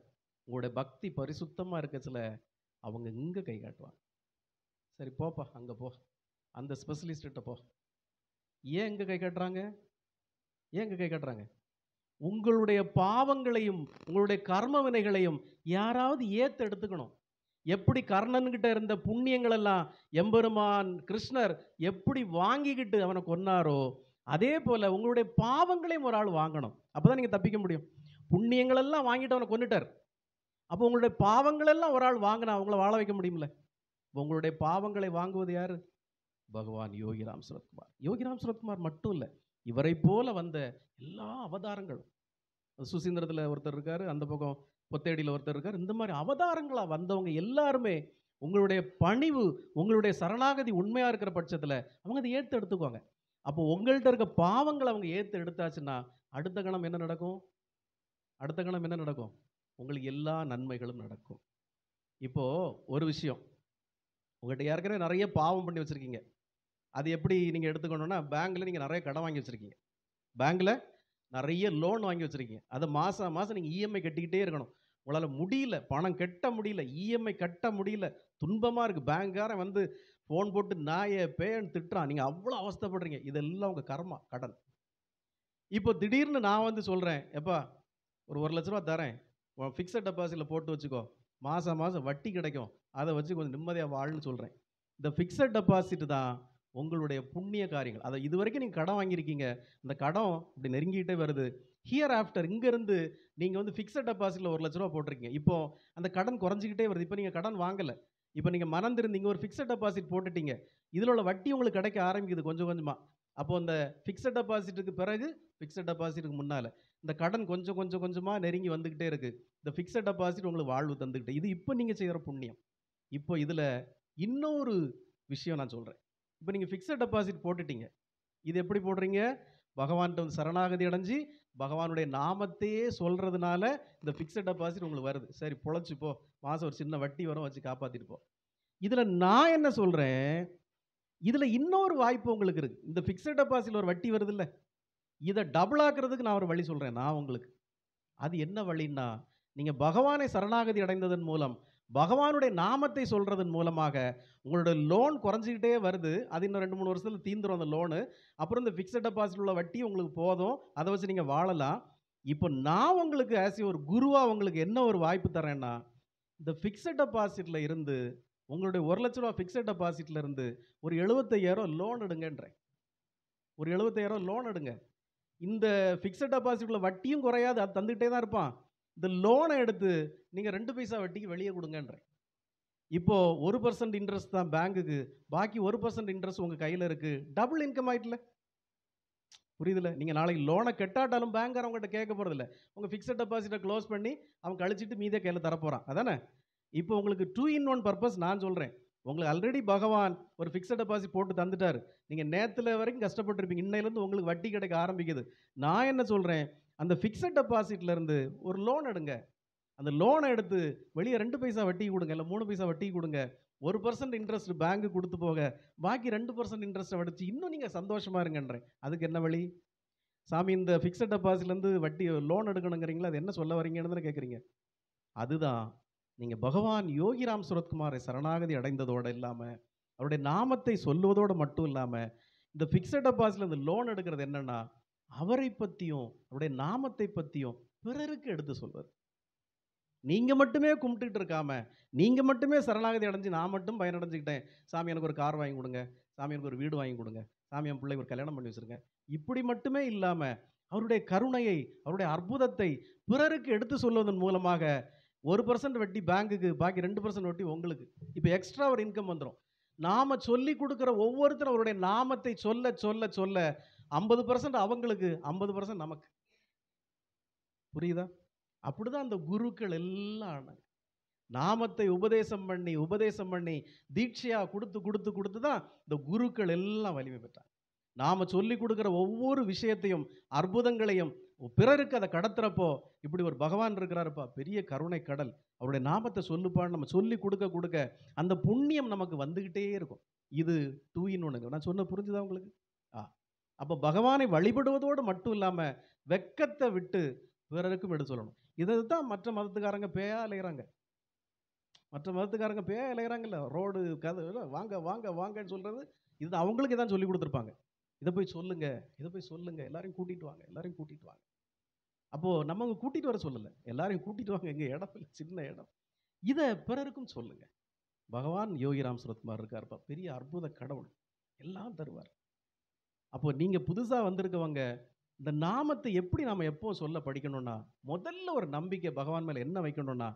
உங்களுடைய பக்தி பரிசுத்தமா இருக்கச்சுல அவங்க இங்க கை காட்டுவாங்க. சரி போப்பா, அங்க போ, அந்த ஸ்பெஷலிஸ்ட்ட போ. ஏன் இங்க கை காட்டுறாங்க? ஏன் இங்க கை காட்டுறாங்க? உங்களுடைய பாவங்களையும் உங்களுடைய கர்ம வினைகளையும் யாராவது ஏத்து எடுத்துக்கணும். எப்படி கர்ணன்கிட்ட இருந்த புண்ணியங்கள் எல்லாம் எம்பெருமான் கிருஷ்ணர் எப்படி வாங்கிக்கிட்டு அவனை கொன்னாரோ, அதே போல உங்களுடைய பாவங்களையும் ஒரு ஆள் வாங்கணும். அப்பதான் நீங்க தப்பிக்க முடியும். புண்ணியங்கள் எல்லாம் வாங்கிட்டு அவனை கொன்னுட்டார். அப்போ உங்களுடைய பாவங்கள் எல்லாம் ஒரு ஆள் வாங்கினா அவங்கள வாழ வைக்க முடியுமில்ல? உங்களுடைய பாவங்களை வாங்குவது யாரு? பகவான் யோகிராம் சுரத்குமார். யோகிராம் சுரத்குமார் மட்டும் இல்லை, இவரை போல வந்த எல்லா அவதாரங்களும், சுசீந்திரத்தில் ஒருத்தர் இருக்காரு, அந்த பக்கம் பொத்தேடியில் ஒருத்தர் இருக்கார். இந்த மாதிரி அவதாரங்களா வந்தவங்க எல்லாருமே உங்களுடைய பணிவு, உங்களுடைய சரணாகதி உண்மையா இருக்கிற பட்சத்தில் அவங்க அதை ஏற்று எடுத்துக்குவாங்க. அப்போ உங்கள்கிட்ட இருக்க பாவங்களை அவங்க ஏற்று எடுத்தாச்சுன்னா அடுத்த கணம் என்ன நடக்கும்? அடுத்த கணம் என்ன நடக்கும்? உங்களுக்கு எல்லா நன்மைகளும் நடக்கும். இப்போ ஒரு விஷயம், உங்கள்கிட்ட ஏற்கனவே நிறைய பாவம் பண்ணி வச்சிருக்கீங்க. அது எப்படி நீங்க எடுத்துக்கணும்னா, பேங்க்ல நீங்க நிறைய கடன் வாங்கி வச்சிருக்கீங்க, பேங்க்ல நிறைய லோன் வாங்கி வச்சிருக்கீங்க. அதை மாசம் மாசம் நீங்க இஎம்ஐ கட்டிக்கிட்டே இருக்கணும். உங்களால முடியல, பணம் கட்ட முடியல, இஎம்ஐ கட்ட முடியல, துன்பமா இருக்கு. பேங்க்காரன் வந்து ஃபோன் போட்டு நாயை பேன்னு திட்டுறான், நீங்க அவ்வளோ அவஸ்தைப்படுறீங்க. இதெல்லாம் உங்க கர்மா, கடன். இப்போ திடீர்னு நான் வந்து சொல்றேன், எப்பா ஒரு 1,00,000 ரூபா தரேன், ஃபிக்ஸட் டெபாசிட்ல போட்டு வச்சுக்கோ, மாசம் மாசம் வட்டி கிடைக்கும், அதை வச்சு கொஞ்சம் நிம்மதியாக வாழ்ன்னு சொல்றேன். இந்த ஃபிக்ஸட் டெபாசிட் தான் உங்களுடைய புண்ணிய காரியங்கள். அதை இது வரைக்கும் நீங்கள் கடன் வாங்கியிருக்கீங்க, இந்த கடன் இப்படி நெருங்கிட்டே வருது. ஹியர் ஆஃப்டர் இங்கேருந்து நீங்கள் வந்து ஃபிக்ஸட் டெபாசிட்டில் 1,00,000 ரூபா போட்டிருக்கீங்க. இப்போ அந்த கடன் குறைஞ்சிக்கிட்டே வருது. இப்போ நீங்கள் கடன் வாங்கலை, இப்போ நீங்கள் மறந்துருந்தீங்க, ஒரு ஃபிக்ஸட் டெபாசிட் போட்டுட்டீங்க, இதில் உள்ள வட்டி உங்களுக்கு கிடைக்க ஆரம்பிக்குது கொஞ்சம் கொஞ்சமாக. அப்போ அந்த ஃபிக்ஸட் டெபாசிட்டுக்கு பிறகு, ஃபிக்ஸட் டெபாசிட்டுக்கு முன்னால் இந்த கடன் கொஞ்சம் கொஞ்சம் கொஞ்சமாக நெருங்கி வந்துக்கிட்டே இருக்குது. இந்த ஃபிக்ஸட் டெபாசிட் உங்களுக்கு வாழ்வு தந்துக்கிட்டே, இது இப்போ நீங்கள் செய்கிற புண்ணியம். இப்போ இதில் இன்னொரு விஷயம் நான் சொல்கிறேன். இப்போ நீங்கள் ஃபிக்ஸட் டெபாசிட் போட்டுட்டீங்க, இது எப்படி போடுறீங்க? பகவான்கிட்ட வந்து சரணாகதி அடைஞ்சு பகவானுடைய நாமத்தையே சொல்றதுனால இந்த ஃபிக்ஸட் டெபாசிட் உங்களுக்கு வருது. சரி பொழைச்சு போ, மாதம் ஒரு சின்ன வட்டி வரும் வச்சு காப்பாற்றிட்டு போ. இதில் நான் என்ன சொல்கிறேன், இதில் இன்னொரு வாய்ப்பு உங்களுக்கு இருக்குது. இந்த ஃபிக்ஸட் டெபாசிட்ல ஒரு வட்டி வருது இல்லை, இதை டபுள் ஆக்குறதுக்கு நான் ஒரு வழி சொல்கிறேன் நான் உங்களுக்கு. அது என்ன வழின்னா, நீங்கள் பகவானை சரணாகதி அடைந்ததன் மூலம், பகவானுடைய நாமத்தை சொல்கிறதன் மூலமாக உங்களுடைய லோன் குறைஞ்சிக்கிட்டே வருது. அது இன்னும் 2-3 வருஷத்தில் தீந்துரும் அந்த லோனு. அப்புறம் இந்த ஃபிக்ஸட் டெபாசிட் உள்ள வட்டி உங்களுக்கு போதும், அதை வச்சு நீங்கள் வாழலாம். இப்போ நான் உங்களுக்கு ஒரு குருவாக உங்களுக்கு என்ன ஒரு வாய்ப்பு தரேன்னா, இந்த ஃபிக்ஸட் டெபாசிட்டில் இருந்து உங்களுடைய 1 லட்ச ரூபா ஃபிக்ஸட் டெபாசிட்ல இருந்து ஒரு 75,000 லோன் எடுங்கன்றேன். ஒரு 75,000 லோன் எடுங்க. இந்த ஃபிக்ஸட் டெபாசிட்ல வட்டியும் குறையாது, அது தந்துகிட்டே தான் இருப்பான். இந்த லோனை எடுத்து நீங்கள் 2 பைசா வட்டிக்கு வெளியே கொடுங்கன்றேன். இப்போ 1% இன்ட்ரெஸ்ட் தான் பேங்குக்கு, பாக்கி 1% இன்ட்ரெஸ்ட் உங்கள் கையில் இருக்குது. டபுள் இன்கம் ஆயிட்டுல, புரியுதுல? நீங்கள் நாளைக்கு லோனை கெட்டாட்டாலும் பேங்கார் அவங்ககிட்ட கேட்க போகிறதில்ல. உங்கள் ஃபிக்ஸட் டெபாசிட்டை க்ளோஸ் பண்ணி அவன் கழிச்சிட்டு மீதே கையில் தரப்போகிறான், அதானே? இப்போ உங்களுக்கு 2 in 1 பர்பஸ் நான் சொல்கிறேன். உங்களுக்கு ஆல்ரெடி பகவான் ஒரு ஃபிக்ஸட் டெபாசிட் போட்டு தந்துட்டார். நீங்கள் நேற்றுல வரைக்கும் கஷ்டப்பட்டுருப்பீங்க, இன்னையிலேருந்து உங்களுக்கு வட்டி கிடைக்க ஆரம்பிக்குது. நான் என்ன சொல்கிறேன், அந்த ஃபிக்ஸட் டெபாசிட்லேருந்து ஒரு லோன் எடுங்க. அந்த லோனை எடுத்து வெளியே 2 பைசா வட்டி கொடுங்க, இல்லை 3 பைசா வட்டி கொடுங்க. 1% இன்ட்ரெஸ்ட் பேங்க்கு கொடுத்து போக, பாக்கி 2% இன்ட்ரெஸ்ட்டை வடிச்சு இன்னும் நீங்கள் சந்தோஷமாக இருங்கன்றேன். அதுக்கு என்ன வழி? சாமி, இந்த ஃபிக்ஸட் டெபாசிட்லேருந்து வட்டி லோன் எடுக்கணுங்கிறீங்களா, அது என்ன சொல்ல வரீங்கன்னு கேட்குறீங்க. அதுதான் நீங்கள் பகவான் யோகிராம் சுரத்குமாரை சரணாகதி அடைந்ததோடு இல்லாமல், அவருடைய நாமத்தை சொல்லுவதோடு மட்டும் இல்லாமல், இந்த ஃபிக்ஸட் டெபாசிட்ல இந்த லோன் எடுக்கிறது என்னன்னா, அவரை பற்றியும் அவருடைய நாமத்தை பற்றியும் பிறருக்கு எடுத்து சொல்வது. நீங்கள் மட்டுமே கும்பிட்டுட்டு இருக்காம, நீங்கள் மட்டுமே சரணாகதி அடைஞ்சு நான் மட்டும் பயனடைஞ்சுக்கிட்டேன், சாமி எனக்கு ஒரு கார் வாங்கி கொடுங்க, சாமி எனக்கு ஒரு வீடு வாங்கி கொடுங்க, சாமி என் பிள்ளை ஒரு கல்யாணம் பண்ணி வச்சுருங்க, இப்படி மட்டுமே இல்லாமல் அவருடைய கருணையை, அவருடைய அற்புதத்தை பிறருக்கு எடுத்து சொல்வதன் மூலமாக 1% வட்டி பேங்குக்கு, பாக்கி 2% வட்டி உங்களுக்கு. இப்போ எக்ஸ்ட்ரா ஒரு இன்கம் வந்துடும். நாம சொல்லி கொடுக்குற ஒவ்வொருத்தரும் அவருடைய நாமத்தை சொல்ல சொல்ல சொல்ல 50% அவங்களுக்கு, 50% நமக்கு. புரியுதா? அப்படிதான் அந்த குருக்கள் எல்லாம் நாமத்தை உபதேசம் பண்ணி உபதேசம் பண்ணி தீட்சையா கொடுத்து கொடுத்து கொடுத்து தான் இந்த குருக்கள் எல்லாம் வலிமை பெற்றாங்க. நாம சொல்லி கொடுக்குற ஒவ்வொரு விஷயத்தையும், அற்புதங்களையும் பிறருக்கு அதை கடத்துறப்போ, இப்படி ஒரு பகவான் இருக்கிறாருப்பா, பெரிய கருணை கடல், அவருடைய நாமத்தை சொல்லுப்பான்னு நம்ம சொல்லி கொடுக்க கொடுக்க அந்த புண்ணியம் நமக்கு வந்துக்கிட்டே இருக்கும். இது 2 in 1. நான் சொன்ன புரிஞ்சுதா உங்களுக்கு? அப்போ பகவானை வழிபடுவதோடு மட்டும் இல்லாமல் வெக்கத்தை விட்டு பிறருக்கும் எடுத்து சொல்லணும். இதை தான் மற்ற மதத்துக்காரங்க பேயா அலைகிறாங்க. மற்ற மதத்துக்காரங்க பேயா அலைகிறாங்கல்ல, ரோடு கதை வாங்க வாங்க வாங்கன்னு சொல்கிறது, இது அவங்களுக்கு தான் சொல்லி கொடுத்துருப்பாங்க. இதை போய் சொல்லுங்க, இதை போய் சொல்லுங்க, எல்லாரையும் கூட்டிகிட்டு வாங்க, எல்லாரையும் கூட்டிகிட்டு வாங்க. அப்போது நம்ம அங்கே கூட்டிகிட்டு வர சொல்லலை, எல்லாரையும் கூட்டிகிட்டு வாங்க, எங்கள் இடம் இல்லை, சின்ன இடம், இதை பிறருக்கும் சொல்லுங்க. பகவான் யோகிராம் சுரத்குமார் இருக்காருப்பா, பெரிய அற்புத கடவுள், எல்லாம் தருவார். அப்போது நீங்கள் புதுசாக வந்திருக்கவங்க இந்த நாமத்தை எப்படி நாம் எப்போ சொல்ல படிக்கணும்னா, முதல்ல ஒரு நம்பிக்கை பகவான் மேலே என்ன வைக்கணும்னா,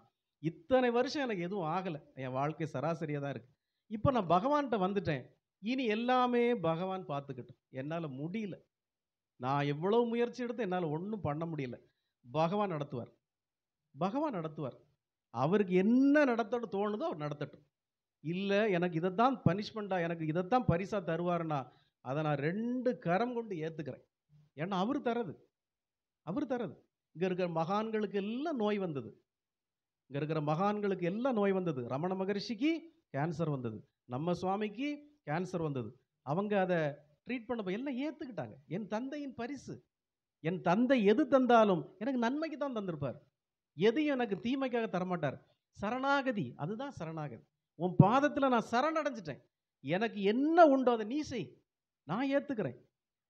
இத்தனை வருஷம் எனக்கு எதுவும் ஆகலை, என் வாழ்க்கை சராசரியாக தான் இருக்குது, இப்போ நான் பகவான்கிட்ட வந்துட்டேன், இனி எல்லாமே பகவான் பார்த்துக்கிட்டோம், என்னால் முடியல, நான் எவ்வளோ முயற்சி எடுத்து என்னால் ஒன்றும் பண்ண முடியல, பகவான் நடத்துவார், பகவான் நடத்துவார். அவருக்கு என்ன நடத்தணும் தோணுதோ அவர் நடத்தட்டும். இல்லை எனக்கு இதைத்தான் பனிஷ்மெண்ட்டாக, எனக்கு இதைத்தான் பரிசாக தருவாருன்னா, அதை நான் 2 கரம் கொண்டு ஏற்றுக்கிறேன். ஏன்னா அவர் தரது, அவர் தரது. இங்கே இருக்கிற மகான்களுக்கு எல்லாம் நோய் வந்தது, இங்கே இருக்கிற மகான்களுக்கு எல்லாம் நோய் வந்தது. ரமண மகரிஷிக்கு கேன்சர் வந்தது, நம்ம சுவாமிக்கு கேன்சர் வந்தது. அவங்க அதை ட்ரீட் பண்ண எல்லாம் ஏற்றுக்கிட்டாங்க. என் தந்தையின் பரிசு, என் தந்தை எது தந்தாலும் எனக்கு நன்மைக்கு தான் தந்திருப்பார், எதையும் எனக்கு தீமைக்காக தரமாட்டார். சரணாகதி, அதுதான் சரணாகதி. உன் பாதத்தில் நான் சரணடைஞ்சிட்டேன், எனக்கு என்ன உண்டோ அதை நீ செய், நான் ஏற்றுக்கிறேன்.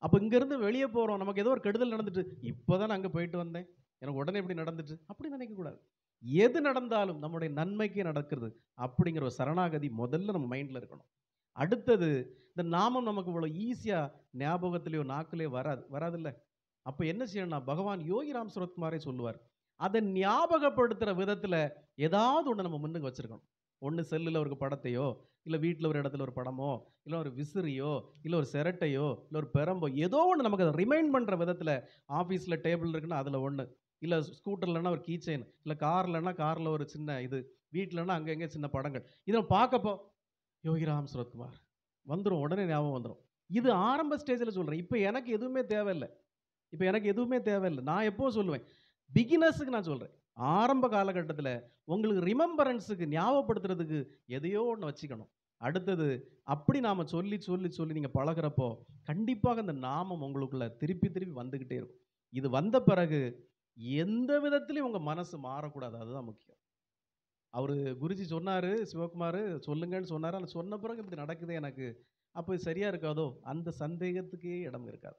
அப்போ இங்கேருந்து வெளியே போகிறோம், நமக்கு ஏதோ ஒரு கெடுதல் நடந்துட்டு, இப்போ தான் அங்கே போயிட்டு வந்தேன், எனக்கு உடனே இப்படி நடந்துட்டு, அப்படி நினைக்கக்கூடாது. எது நடந்தாலும் நம்முடைய நன்மைக்கே நடக்கிறது அப்படிங்கிற ஒரு சரணாகதி முதல்ல நம்ம மைண்டில் இருக்கணும். அடுத்தது, இந்த நாமம் நமக்கு இவ்வளோ ஈஸியாக ஞாபகத்திலேயோ நாக்கிலேயோ வராதில்ல. அப்போ என்ன செய்யணும்னா, பகவான் யோகிராம் சுரத்குமாரே சொல்லுவார், அதை ஞாபகப்படுத்துகிற விதத்தில் ஏதாவது ஒன்று நம்ம முன்னுக்கு வச்சுருக்கணும். ஒன்று செல்லில் ஒரு படத்தையோ, இல்லை வீட்டில் ஒரு இடத்துல ஒரு படமோ, இல்லை ஒரு விசிறியோ, இல்லை ஒரு சிரட்டையோ, இல்லை ஒரு பெரம்போ, ஏதோ ஒன்று நமக்கு அதை ரிமைண்ட் பண்ணுற விதத்தில். ஆஃபீஸில் டேபிள் இருக்குன்னா அதில் ஒன்று, இல்லை ஸ்கூட்டர்லன்னா ஒரு கீ செயின், இல்லை கார்லன்னா காரில் ஒரு சின்ன இது, வீட்டிலன்னா அங்கே எங்கே சின்ன படங்கள், இதை பார்க்கப்போ யோகிராம் சுரத்குமார் வந்துடும், உடனே ஞாபகம் வந்துடும். இது ஆரம்ப ஸ்டேஜில் சொல்கிறேன். இப்போ எனக்கு எதுவுமே தேவையில்லை, இப்போ எனக்கு எதுவுமே தேவையில்லை. நான் எப்போ சொல்லுவேன், பிகினர்ஸுக்கு நான் சொல்றேன். ஆரம்ப காலகட்டத்தில உங்களுக்கு ரிமெம்பரன்ஸுக்கு ஞாபகப்படுத்துறதுக்கு எதையோ ஒண்ணு வச்சுக்கணும். அடுத்தது அப்படி நாம சொல்லி, சொல்லி, சொல்லி நீங்க பழகுறப்போ, கண்டிப்பாக அந்த நாமம் உங்களுக்குள்ள திருப்பி, திருப்பி வந்துகிட்டே இருக்கும். இது வந்த பிறகு எந்த விதத்திலயும் உங்க மனசு மாறக்கூடாது. அதுதான் முக்கியம். அவரு குருஜி சொன்னாரு, சிவகுமாரு சொல்லுங்கன்னு சொன்னாரு. ஆனா சொன்ன பிறகு இப்படி நடக்குதே எனக்கு. அப்ப இது சரியா இருக்காதோ? அந்த சந்தேகத்துக்கே இடம் இருக்காது.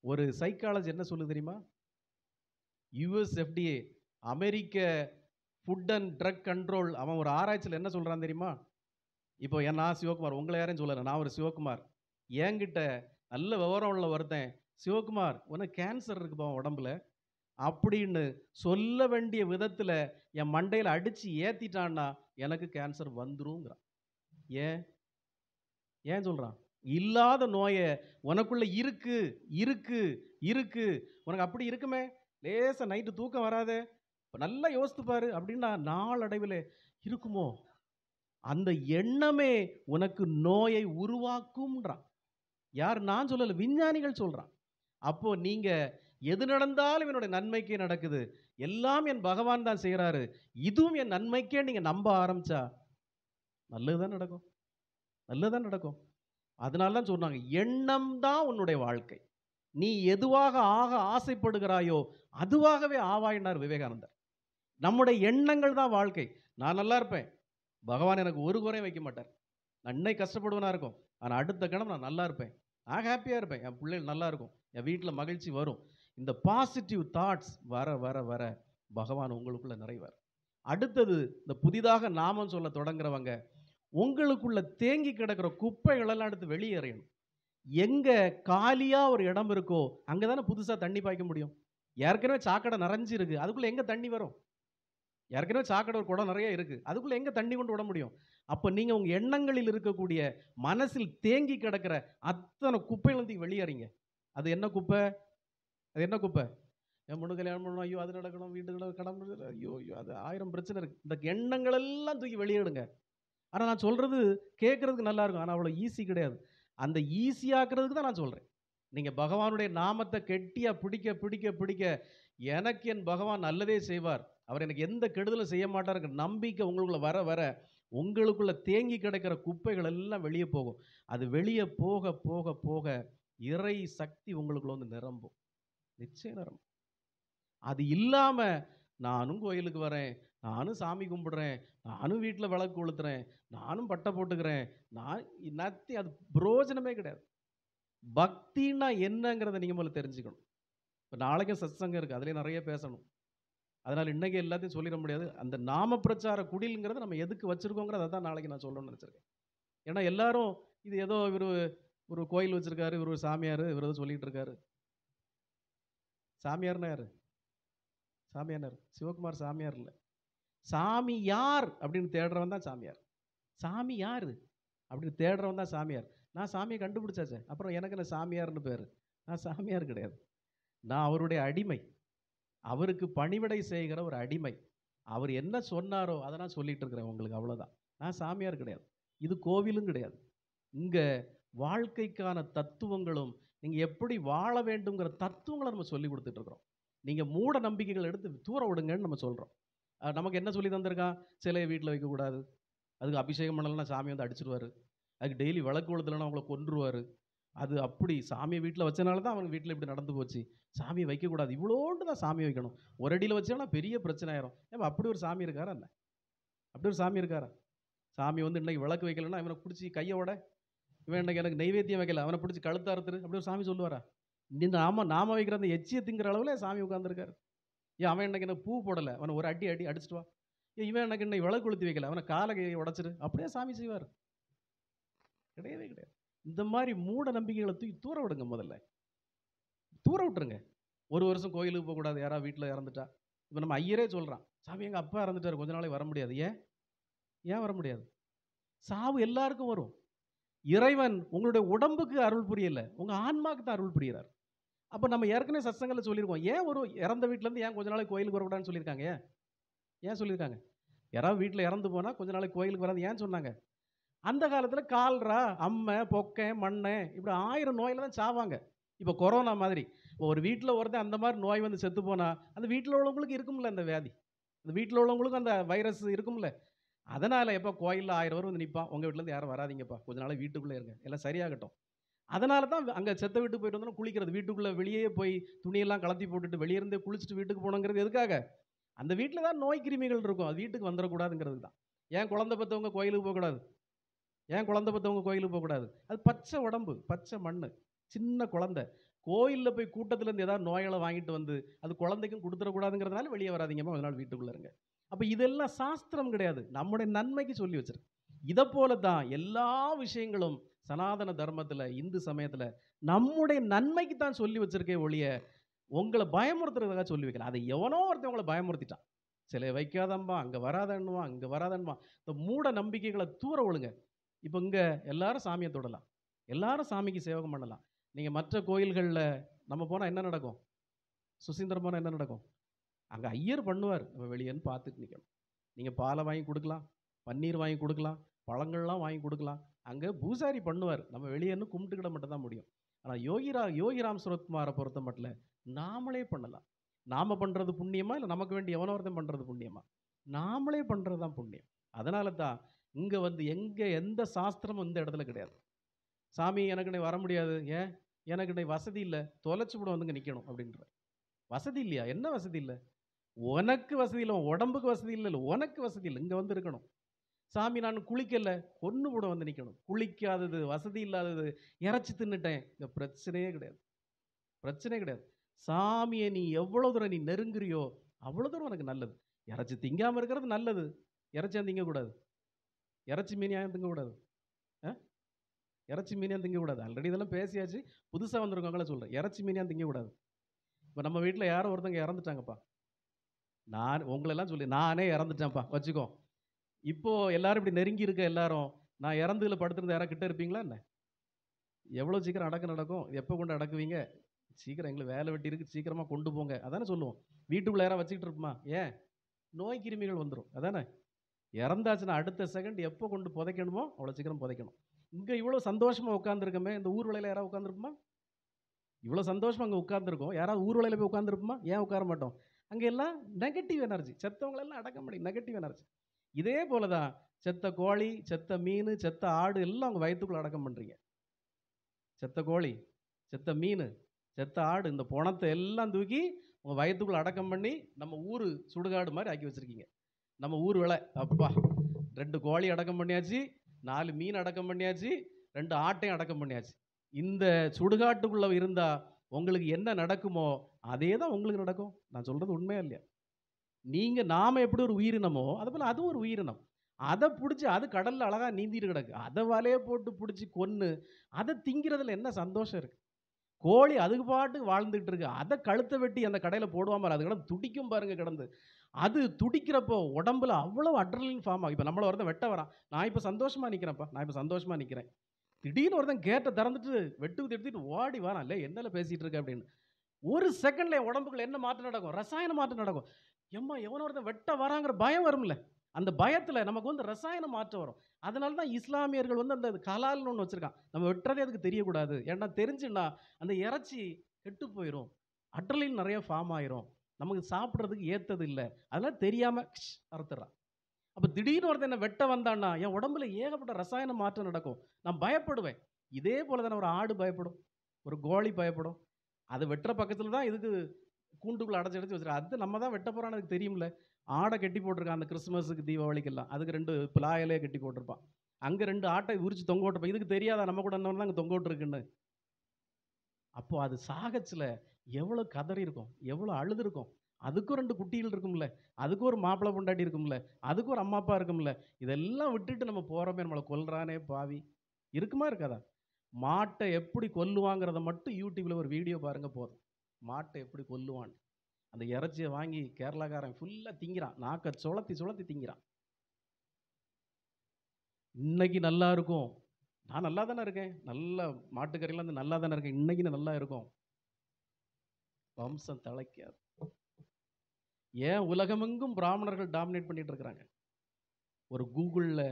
ஒரு சைக்காலஜி என்ன சொல்லுது தெரியுமா? யுஎஸ் எஃப்டிஏ அமெரிக்க ஃபுட் அண்ட் ட்ரக் கண்ட்ரோல் அவன் ஒரு ஆராய்ச்சியில என்ன சொல்றான் தெரியுமா? இப்போ நான் சிவகுமார், உங்கள யாரையும் சொல்லல. நான் ஒரு சிவகுமார். என்கிட்ட நல்ல விவரம் உள்ள ஒருத்தன், "சிவகுமார் உனக்கு கேன்சர் இருக்குப்பா உன் உடம்புல" அப்படின்னு சொல்ல வேண்டிய விதத்துல என் மண்டையில அடிச்சு ஏத்திட்டான்னா, எனக்கு கேன்சர் வந்துருங்கிறான். ஏன்? ஏன் சொல்றான்? இல்லாத நோய உனக்குள்ள இருக்கு, இருக்கு, இருக்கு. உனக்கு அப்படி இருக்குமே! லேசா நைட்டு தூக்கம் வராதே! இப்ப நல்லா யோசித்து பாரு அப்படின்னா, நாளடைவிலே இருக்குமோ? அந்த எண்ணமே உனக்கு நோயை உருவாக்கும்ன்றான். யார் நான் சொல்லல, விஞ்ஞானிகள் சொல்றான். அப்போ நீங்க எது நடந்தாலும் என்னுடைய நன்மைக்கே நடக்குது. எல்லாம் என் பகவான் தான் செய்றாரு. இதுவும் என் நன்மைக்கே நீங்க நம்ப ஆரம்பிச்சா, நல்லது தான் நடக்கும். நல்லது தான் நடக்கும். அதனால தான் சொன்னாங்க, எண்ணம் தான் உன்னுடைய வாழ்க்கை. நீ எதுவாக ஆக ஆசைப்படுகிறாயோ, அதுவாகவே ஆவாய்னார் விவேகானந்தர். நம்முடைய எண்ணங்கள் தான் வாழ்க்கை. நான் நல்லா இருப்பேன். பகவான் எனக்கு ஒரு குறையும் வைக்க மாட்டார். நான் இன்னைக்கு கஷ்டப்படுவனா இருக்கும். ஆனா அடுத்த கணம் நான் நல்லா இருப்பேன். நான் ஹேப்பியா இருப்பேன். என் பிள்ளைகள் நல்லா இருக்கும். என் வீட்ல மகிழ்ச்சி வரும். இந்த பாசிட்டிவ் தாட்ஸ் வர, வர, வர பகவான் உங்களுக்குள்ள நிறைவார். அடுத்தது இந்த புதிதாக நாமம் சொல்ல தொடங்குறவங்க, உங்களுக்குள்ள தேங்கி கிடக்கிற குப்பைகள் எல்லாம் எடுத்து வெளிய எறியணும். எங்க காலியா ஒரு இடம் இருக்கோ, அங்க தானே புதுசா தண்ணி பாய்க்க முடியும். ஏற்கனவே சாக்கடை நிறைஞ்சு இருக்கு. அதுக்குள்ள எங்க தண்ணி வரும்? ஏற்கனவே சாக்கடை ஒரு குடம் நிறைய இருக்கு. அதுக்குள்ள எங்க தண்ணி கொண்டு விட முடியும்? அப்ப நீங்க உங்க எண்ணங்களில் இருக்கக்கூடிய மனசில் தேங்கி கிடக்கிற அத்தனை குப்பைகள வெளியேறிங்க. அது என்ன குப்பை? அது என்ன குப்பை? என் பொண்ணு கல்யாணம் பண்ணணும். ஐயோ! அது நடக்கணும். வீட்டுக்குள்ள கடன் ஐயோ! ஐயோ! அது 1000 பிரச்சனை இருக்கு. இந்த எண்ணங்கள் எல்லாம் தூக்கி வெளியிடுங்க. ஆனா நான் சொல்றது கேட்கறதுக்கு நல்லா இருக்கும். ஆனா அவ்வளோ ஈஸி கிடையாது. அந்த ஈஸியாக்குறதுக்கு தான் நான் சொல்றேன். நீங்க பகவானுடைய நாமத்த கெட்டியா பிடிக்க, பிடிக்க, பிடிக்க எனக்கு என் பகவான் நல்லதே செய்வார். அவர் எனக்கு எந்த கெடுதலும் செய்ய மாட்டார்ங்கிற நம்பிக்கை உங்களுக்குள்ள வர, வர உங்களுக்குள்ள தேங்கி கிடக்கிற குப்பைகள் எல்லாம் வெளிய போகும். அது வெளிய போக, போக, போக இறை சக்தி உங்களுக்குள்ள வந்து நிரம்பும். நிச்சயம் நிரம்பும். அது இல்லாம நானும் கோயிலுக்கு வரேன், நானும் சாமி கும்பிடுறேன், நானும் வீட்ல விளக்கு கொளுத்துறேன், நானும் பட்டை போட்டுக்கிறேன், நான் அது பிரயோஜனமே கிடையாது. பக்தின்னா என்னங்கிறத நீங்க முதல்ல தெரிஞ்சுக்கணும். இப்ப நாளைக்கும் சத்சங்கம் இருக்கு. அதிலயே நெறைய பேசணும். அதனால இன்னைக்கு எல்லாத்தையும் சொல்லிட முடியாது. அந்த நாம பிரச்சார குடில்ங்கிறத நம்ம எதுக்கு வச்சிருக்கோங்கிறத தான் நாளைக்கு நான் சொல்லணும்னு நெனச்சிருக்கேன். ஏன்னா எல்லாரும் இது ஏதோ இவரு ஒரு கோயில் வச்சிருக்காரு, இவரு ஒரு சாமியாரு, இவரு ஏதோ சொல்லிட்டு இருக்காரு. சாமியார்னா யாரு? சாமியார்னா யாரு? சிவகுமார் சாமியார் இல்ல. சாமி யார் அப்படின்னு தேடுறவன் தான் சாமியார். சாமி யாரு அப்படின்னு தேடுறவன் தான் சாமியார். நான் சாமியை கண்டுபிடிச்சாச்சே. அப்புறம் எனக்கு என்ன சாமியார்னு பேரு. நான் சாமியார் கிடையாது. நான் அவருடைய அடிமை. அவருக்கு பணிவிடை செய்கிற ஒரு அடிமை. அவர் என்ன சொன்னாரோ அத நான் சொல்லிட்டு இருக்கிறேன் உங்களுக்கு அவ்வளவுதான். நான் சாமியார் கிடையாது. இது கோவிலும் கிடையாது. இங்க வாழ்க்கைக்கான தத்துவங்களும், நீங்க எப்படி வாழ வேண்டும்ங்கிற தத்துவங்கள நம்ம சொல்லிக் குடுத்துட்டு இருக்கிறோம். நீங்க மூட நம்பிக்கைகள எடுத்து தூர விடுங்கன்னு நம்ம சொல்றோம். நமக்கு என்ன சொல்லி தந்திருக்கான்? சிலைய வீட்ல வைக்கக்கூடாது. அதுக்கு அபிஷேகம் பண்ணலன்னா சாமி வந்து அடிச்சுருவாரு. அதுக்கு டெய்லி விளக்கு கொளுத்தலன்னா அவங்கள கொன்றுவாரு. அது அப்படி சாமிய வீட்ல வச்சனால தான் அவங்க வீட்ல இப்படி நடந்து போச்சு. சாமிய வைக்கக்கூடாது. இவ்வளோண்டு தான் சாமி வைக்கணும். ஒரு அடியில வச்சோம்னா பெரிய பிரச்சனை ஆயிரும். ஏப்பா அப்படி ஒரு சாமி இருக்காரா என்ன? அப்படி ஒரு சாமி இருக்காரா? சாமி வந்து இன்னைக்கு விளக்கு வைக்கலன்னா இவன புடிச்சு கைய உட. இவன் இன்னைக்கு எனக்கு நெய்வேத்தியம் வைக்கல. அவன புடிச்சு கழுத்த அறுத்துரு. அப்படி ஒரு சாமி சொல்லுவாரா? நாம வைக்கிற அந்த எச்சிய திங்கிற அளவுல சாமி உட்கார்ந்திருக்காரு. ஏன் அவன் இன்னைக்கு எனக்கு பூ போடல. அவன ஒரு அடி அடிச்சுட்டு வா. இவன் எனக்கு இன்னைக்கு விளக்கு கொளுத்தி வைக்கல. அவன கால கைய உடைச்சிரு. அப்படியே சாமி செய்வாரு. கிடையவே கிடையாது. இந்த மாரி மூட நம்பிக்கைகள தூக்கி தூர விடுங்க முதல்ல. தூர விட்டுருங்க. ஒரு வருஷம் கோயிலுக்கு போகக்கூடாது. யாராவது வீட்ல இறந்துட்டா. இப்ப நம்ம ஐயரே சொல்றான். சாமி எங்க அப்பா இறந்துட்டாரு. கொஞ்ச நாளைக்கு வர முடியாது. ஏன்? ஏன் வர முடியாது? சாவு எல்லாருக்கும் வரும். இறைவன் உங்களுடைய உடம்புக்கு அருள் புரியல. உங்க ஆன்மாக்கு தான் அருள் புரிகிறார். அப்ப நம்ம ஏற்கனவே சத்சங்கத்துல சொல்லியிருக்கோம். ஏன் ஒரு இறந்த வீட்ல இருந்து ஏன் கொஞ்ச நாளைக்கு கோயிலுக்கு வரக்கூடாதுன்னு சொல்லியிருக்காங்க? ஏன்? ஏன் சொல்லியிருக்காங்க? யாராவது வீட்ல இறந்து போனா கொஞ்ச நாளைக்கு கோயிலுக்கு வராது ஏன் சொன்னாங்க? அந்த காலத்துல கால்ரா, அம்மை, பொக்கன், மண்ணு இப்படி 1000 நோயில தான் சாவாங்க. இப்ப கொரோனா மாதிரி. ஒரு வீட்டில் ஒருத்தன் அந்த மாதிரி நோய் வந்து செத்து போனா அந்த வீட்டில் உள்ளவங்களுக்கு இருக்கும்ல அந்த வியாதி, அந்த வீட்டில் உள்ளவங்களுக்கும் அந்த வைரஸ் இருக்கும்ல. அதனால எப்போ கோயிலில் 1000 பேர் வந்து நிற்பான், உங்கள் வீட்டிலேருந்து யாரும் வராதீங்கப்பா, கொஞ்ச நாள் வீட்டுக்குள்ளே இருங்க, எல்லாம் சரியாகட்டும். அதனால தான் அங்கே செத்த வீட்டுக்கு போயிட்டு வந்தோம்னா குளிக்கிறது, வீட்டுக்குள்ளே வெளியே போய் துணியெல்லாம் கலத்தி போட்டுட்டு வெளியே இருந்தே குளிச்சுட்டு வீட்டுக்கு போகணுங்கிறது எதுக்காக? அந்த வீட்டில் தான் நோய் கிருமிகள் இருக்கும், அது வீட்டுக்கு வந்துடக்கூடாதுங்கிறது தான். ஏன் குழந்தை பெற்றவங்க கோயிலுக்கு போகக்கூடாது? ஏன் குழந்தை பெற்றவங்க கோயிலுக்கு போகக்கூடாது? அது பச்சை உடம்பு, பச்சை மண், சின்ன குழந்தை. கோயிலில் போய் கூட்டத்திலேருந்து ஏதாவது நோய்களை வாங்கிட்டு வந்து அது குழந்தைக்கும் கொடுத்துடக்கூடாதுங்கிறதுனால வெளியே வராதீங்கம்மா, ஒரு நாள் வீட்டுக்குள்ளே இருங்க. அப்போ இதெல்லாம் சாஸ்திரம் கிடையாது, நம்முடைய நன்மைக்கு சொல்லி வச்சிருக்கு. இதை போல தான் எல்லா விஷயங்களும் சனாதன தர்மத்தில், இந்து சமயத்தில் நம்முடைய நன்மைக்கு தான் சொல்லி வச்சிருக்கே ஒழிய உங்களை பயமுறுத்துறதுக்காக சொல்லி வைக்கல. அதை எவனோ ஒருத்தன் உங்களை பயமுறுத்திட்டான், சிலை வைக்காதம்பா, அங்கே வராதன்னுவான், இங்கே வராதன்னுவான். இந்த மூட நம்பிக்கைகளை தூர ஒழுங்க. இப்போ இங்கே எல்லாரும் சாமியை தொடலாம், எல்லாரும் சாமிக்கு சேவகம் பண்ணலாம். நீங்கள் மற்ற கோயில்களில் நம்ம போனால் என்ன நடக்கும்? சுசீந்திரம் போனால் என்ன நடக்கும்? அங்கே ஐயர் பண்ணுவார், நம்ம வெளியேன்னு பார்த்துட்டு நிற்கணும். நீங்கள் பாலை வாங்கி கொடுக்கலாம், பன்னீர் வாங்கி கொடுக்கலாம், பழங்கள்லாம் வாங்கி கொடுக்கலாம். அங்கே பூசாரி பண்ணுவார், நம்ம வெளியேன்னு கும்பிட்டுக்கிட மட்டும் தான் முடியும். ஆனால் யோகிராம் சுரத்குமாரை பொறுத்த மட்டும் நாமளே பண்ணலாம். நாம் பண்ணுறது புண்ணியமா, இல்லை நமக்கு வேண்டிய எவனோ ஒருத்தன் பண்ணுறது புண்ணியமா? நாமளே பண்ணுறது தான் புண்ணியம். அதனால தான் இங்கே வந்து எந்த சாஸ்திரமும் இந்த இடத்துல கிடையாது. சாமி எனக்கு இன்னைக்கு வர முடியாது, ஏன்? எனக்கு இன்னைக்கு வசதி இல்லை, தொலைச்சி விட வந்துங்க நிற்கணும் அப்படின்ற. வசதி இல்லையா? என்ன வசதி இல்லை? உனக்கு வசதி இல்லை, உடம்புக்கு வசதி இல்லை, உனக்கு வசதி இல்லை, இங்கே வந்து இருக்கணும். சாமி நான் குளிக்கல, கொன்று கூட வந்து நிற்கணும். குளிக்காதது, வசதி இல்லாதது, இறைச்சி தின்னுட்டேன், இங்கே பிரச்சனையே கிடையாது, பிரச்சனையே கிடையாது. சாமியை நீ எவ்வளோ தூரம் நீ நெருங்குறியோ அவ்வளோ தூரம் உனக்கு நல்லது. இறைச்சி திங்காமல் இருக்கிறது நல்லது. இறைச்சியா திங்கக்கூடாது, இறைச்சி மீனியாக திங்கக்கூடாது, இறைச்சி மீனியாக திங்கக்கூடாது. ஆல்ரெடி இதெல்லாம் பேசியாச்சு, புதுசாக வந்திருக்கவங்கள சொல்கிறேன், இறைச்சி மீனியாக திங்கக்கூடாது. இப்போ நம்ம வீட்டில் யாரோ ஒருத்தங்க இறந்துட்டாங்கப்பா, நான் உங்களெல்லாம் சொல்லி நானே இறந்துட்டேன்ப்பா வச்சுக்கோ. இப்போது எல்லாரும் இப்படி நெருங்கி இருக்க எல்லாரும், நான் இறந்ததில் படுத்திருந்த யாராவது கிட்ட இருப்பீங்களா என்ன? எவ்வளோ சீக்கிரம் அடக்கம் நடக்கும்? எப்போ கொண்டு அடக்குவீங்க? சீக்கிரம் எங்களுக்கு வேலை வெட்டி இருக்குது, சீக்கிரமாக கொண்டு போங்க, அதானே சொல்லுவோம். வீட்டுக்குள்ளே யாராவது வச்சுக்கிட்டு இருப்போமா? ஏன்? நோய் கிருமிகள் வந்துடும், அதானே. இறந்தாச்சுன்னா அடுத்த செகண்ட் எப்போ கொண்டு புதைக்கணுமோ அவ்வளோ சீக்கிரம் புதைக்கணும். இங்கே இவ்வளோ சந்தோஷமாக உட்காந்துருக்கமே, இந்த ஊர் வேலையில் யாராவது உட்காந்துருப்போமா? இவ்வளோ சந்தோஷமாக அங்கே உட்காந்துருக்கோம், யாராவது ஊர் வேலையில் போய் உட்காந்துருப்போமா? ஏன் உட்கார மாட்டோம்? அங்கே எல்லாம் நெகட்டிவ் எனர்ஜி, செத்தவங்களெல்லாம் அடக்க முடியும், நெகட்டிவ் எனர்ஜி. இதே போல தான் செத்த கோழி, செத்த மீன், செத்த ஆடு எல்லாம் அவங்க வயிற்றுக்குள்ளே அடக்கம் பண்ணுறீங்க. செத்த கோழி, செத்த மீன், செத்த ஆடு, இந்த பணத்தை எல்லாம் தூக்கி உங்கள் வயிற்றுக்குள்ளே அடக்கம் பண்ணி நம்ம ஊர் சுடுகாடு மாதிரி ஆக்கி வச்சுருக்கீங்க. நம்ம ஊர் வேலை அப்பா, 2 கோழி அடக்கம் பண்ணியாச்சு, 4 மீன் அடக்கம் பண்ணியாச்சு, 2 ஆட்டையும் அடக்கம் பண்ணியாச்சு. இந்த சுடுகாட்டுக்குள்ளே இருந்தால் உங்களுக்கு என்ன நடக்குமோ அதே தான் உங்களுக்கு நடக்கும். நான் சொல்கிறது உண்மையா இல்லையா? நீங்கள் நாம் எப்படி ஒரு உயிரினமோ அது போல் அதுவும் ஒரு உயிரினம். அதை பிடிச்சி அது கடலில் அழகாக நீந்திட்டு கிடக்கு, அதை வலையை போட்டு பிடிச்சி கொன்று அதை திங்கிறதுல என்ன சந்தோஷம் இருக்குது? கோழி அதுக்கு பாட்டுக்கு வாழ்ந்துகிட்டு இருக்கு, அதை கழுத்தை வெட்டி அந்த கடையில் போடுவாமல் அது கிடந்து துடிக்கும் பாருங்கள், கிடந்து அது துடிக்கிறப்போ உடம்புல அவ்வளோ அட்ரலின் ஃபார்ம் ஆகும். இப்போ நம்மளை ஒருத்தன் வெட்ட வரான், நான் இப்போ சந்தோஷமாக நிற்கிறேன்ப்பா, நான் இப்போ சந்தோஷமாக நிற்கிறேன். திடீர்னு ஒருத்தன் கேட்டை திறந்துட்டு வெட்டுக்கு எடுத்துட்டு ஓடி வரான், இல்லை என்னல பேசிகிட்டு இருக்க அப்படின்னு. ஒரு செகண்டில் என் உடம்புக்குள்ள என்ன மாற்றம் நடக்கும்? ரசாயன மாற்றம் நடக்கும். எம்மா எவனோ ஒருத்தன் வெட்ட வராங்கிற பயம் வரும்ல, அந்த பயத்தில் நமக்கு வந்து ரசாயன மாற்றம் வரும். அதனால தான் இஸ்லாமியர்கள் வந்து அந்த கலால்னு ஒன்று வச்சுருக்கான், நம்ம வெட்டுறதே அதுக்கு தெரியக்கூடாது. ஏன்னா தெரிஞ்சுன்னா அந்த இறைச்சி கெட்டு போயிடும், அட்ரலின் நிறைய ஃபார்ம் ஆயிரும், நமக்கு சாப்பிட்றதுக்கு ஏற்றது இல்லை, அதெல்லாம் தெரியாமல் அறுத்துறான். அப்போ திடீர்னு ஒருத்தன் என்ன வெட்ட வந்தான்னா என் உடம்புல ஏகப்பட்ட ரசாயன மாற்றம் நடக்கும், நான் பயப்படுவேன். இதே போல தானே ஒரு ஆடு பயப்படும், ஒரு கோழி பயப்படும். அது வெட்டுற பக்கத்தில் தான் இதுக்கு கூண்டுக்குள்ளே அடைச்சி வச்சுருக்கா, அது நம்ம தான் வெட்ட போகிறான்னு அதுக்கு தெரியும்ல. ஆடை கட்டி போட்டிருக்கான் அந்த கிறிஸ்மஸுக்கு தீபாவளிக்கெல்லாம், அதுக்கு 2 பிளாயிலே கட்டி போட்டிருப்பான். அங்கே 2 ஆட்டை உரிச்சு தொங்க விட்டுருப்பான், இதுக்கு தெரியாதா நம்ம கூட தான் அங்கே தொங்க விட்டுருக்குன்னு? அப்போது அது சாகச்சில் எவ்வளோ கதறி இருக்கும், எவ்வளோ அழுது இருக்கும். அதுக்கும் 2 குட்டிகள் இருக்கும்ல, அதுக்கும் ஒரு மாப்பிள்ளை பொண்டாட்டி இருக்கும்ல, அதுக்கும் ஒரு அம்மா அப்பா இருக்கும்ல. இதெல்லாம் விட்டுட்டு நம்ம போகிறோமே, நம்மளை கொல்றானே பாவி, இருக்குமா இருக்காதா? மாட்டை எப்படி கொல்லுவாங்கிறத மட்டும் யூடியூப்பில் ஒரு வீடியோ பாருங்கள் போதும், மாட்டை எப்படி கொல்லுவான். அந்த இறைச்சியை வாங்கி கேரளாக்காரன் ஃபுல்லாக திங்கிறான், நாக்கை சுளத்தி சுளத்தி திங்கிறான். இன்னைக்கு நல்லா இருக்கும், நான் நல்லா தானே இருக்கேன், நல்ல மாட்டுக்கறிலாம் வந்து நல்லா தானே இருக்கேன், இன்னைக்கு நல்லா இருக்கும், வம்சம் தலைக்காது. ஏன் உலகமெங்கும் பிராமணர்கள் டாமினேட் பண்ணிட்டு இருக்கிறாங்க? ஒரு கூகுளில்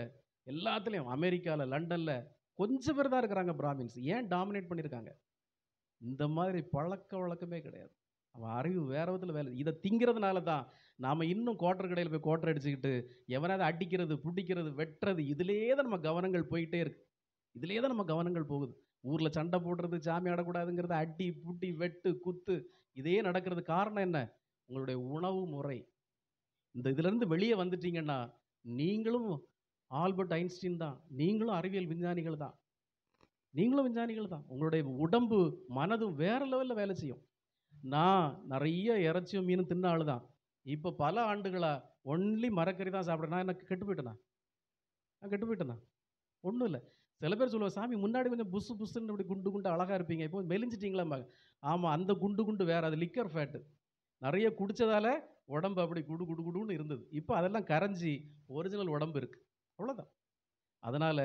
எல்லாத்துலேயும், அமெரிக்காவில், லண்டனில் கொஞ்சம் பேர் தான் இருக்கிறாங்க பிராமின்ஸ். ஏன் டாமினேட் பண்ணியிருக்காங்க? இந்த மாதிரி பழக்க வழக்கமே கிடையாது. அவன் அறிவு வேற விதத்துல வேலை. இத திங்கிறதுனால தான் நாம இன்னும் குவார்டர் கடையில போய் குவார்டர் அடிச்சுக்கிட்டு, எவனாவது அடிக்கிறது, புடிக்கிறது, வெட்டுறது இதிலேயே தான் நம்ம கவனங்கள் போயிட்டே இருக்கு. இதிலேயே தான் நம்ம கவனங்கள் போகுது. ஊர்ல சண்டை போடுறது, சாமி ஆடக்கூடாதுங்கிறது, அடி, புடி, வெட்டு, குத்து இதே நடக்கிறது. காரணம் என்ன? உங்களுடைய உணவு முறை. இந்த இதிலிருந்து வெளியே வந்துட்டீங்கன்னா, நீங்களும் ஆல்பர்ட் ஐன்ஸ்டீன் தான். நீங்களும் அறிவியல் விஞ்ஞானிகள் தான். நீங்களும் விஞ்ஞானிகள் தான். உங்களுடைய உடம்பு, மனதும் வேற லெவல்ல வேலை செய்யும். நான் நெறைய இறைச்சியும், மீனும் தின்ன ஆளு தான். இப்ப பல ஆண்டுகளா ஒன்லி மரக்கறி தான் சாப்பிடுறேன். நான் என்ன கெட்டு போயிட்டேனா? நான் கெட்டு போயிட்டேனா? ஒண்ணும் இல்ல. சில பேர் சொல்லுவாங்க, "சாமி முன்னாடி கொஞ்சம் புசு புசுன்னு இப்படி குண்டு குண்டா அழகா இருப்பீங்க. இப்போ மெலிஞ்சிட்டீங்களாம்பாங்க." ஆமா, அந்த குண்டு குண்டு வேற. அது லிக்கர் ஃபேட். நெறைய குடிச்சதால உடம்பு அப்படி குடு குடு குடுன்னு இருந்தது. இப்ப அதெல்லாம் கரைஞ்சு ஒரிஜினல் உடம்பு இருக்கு. அவ்வளோதான். அதனால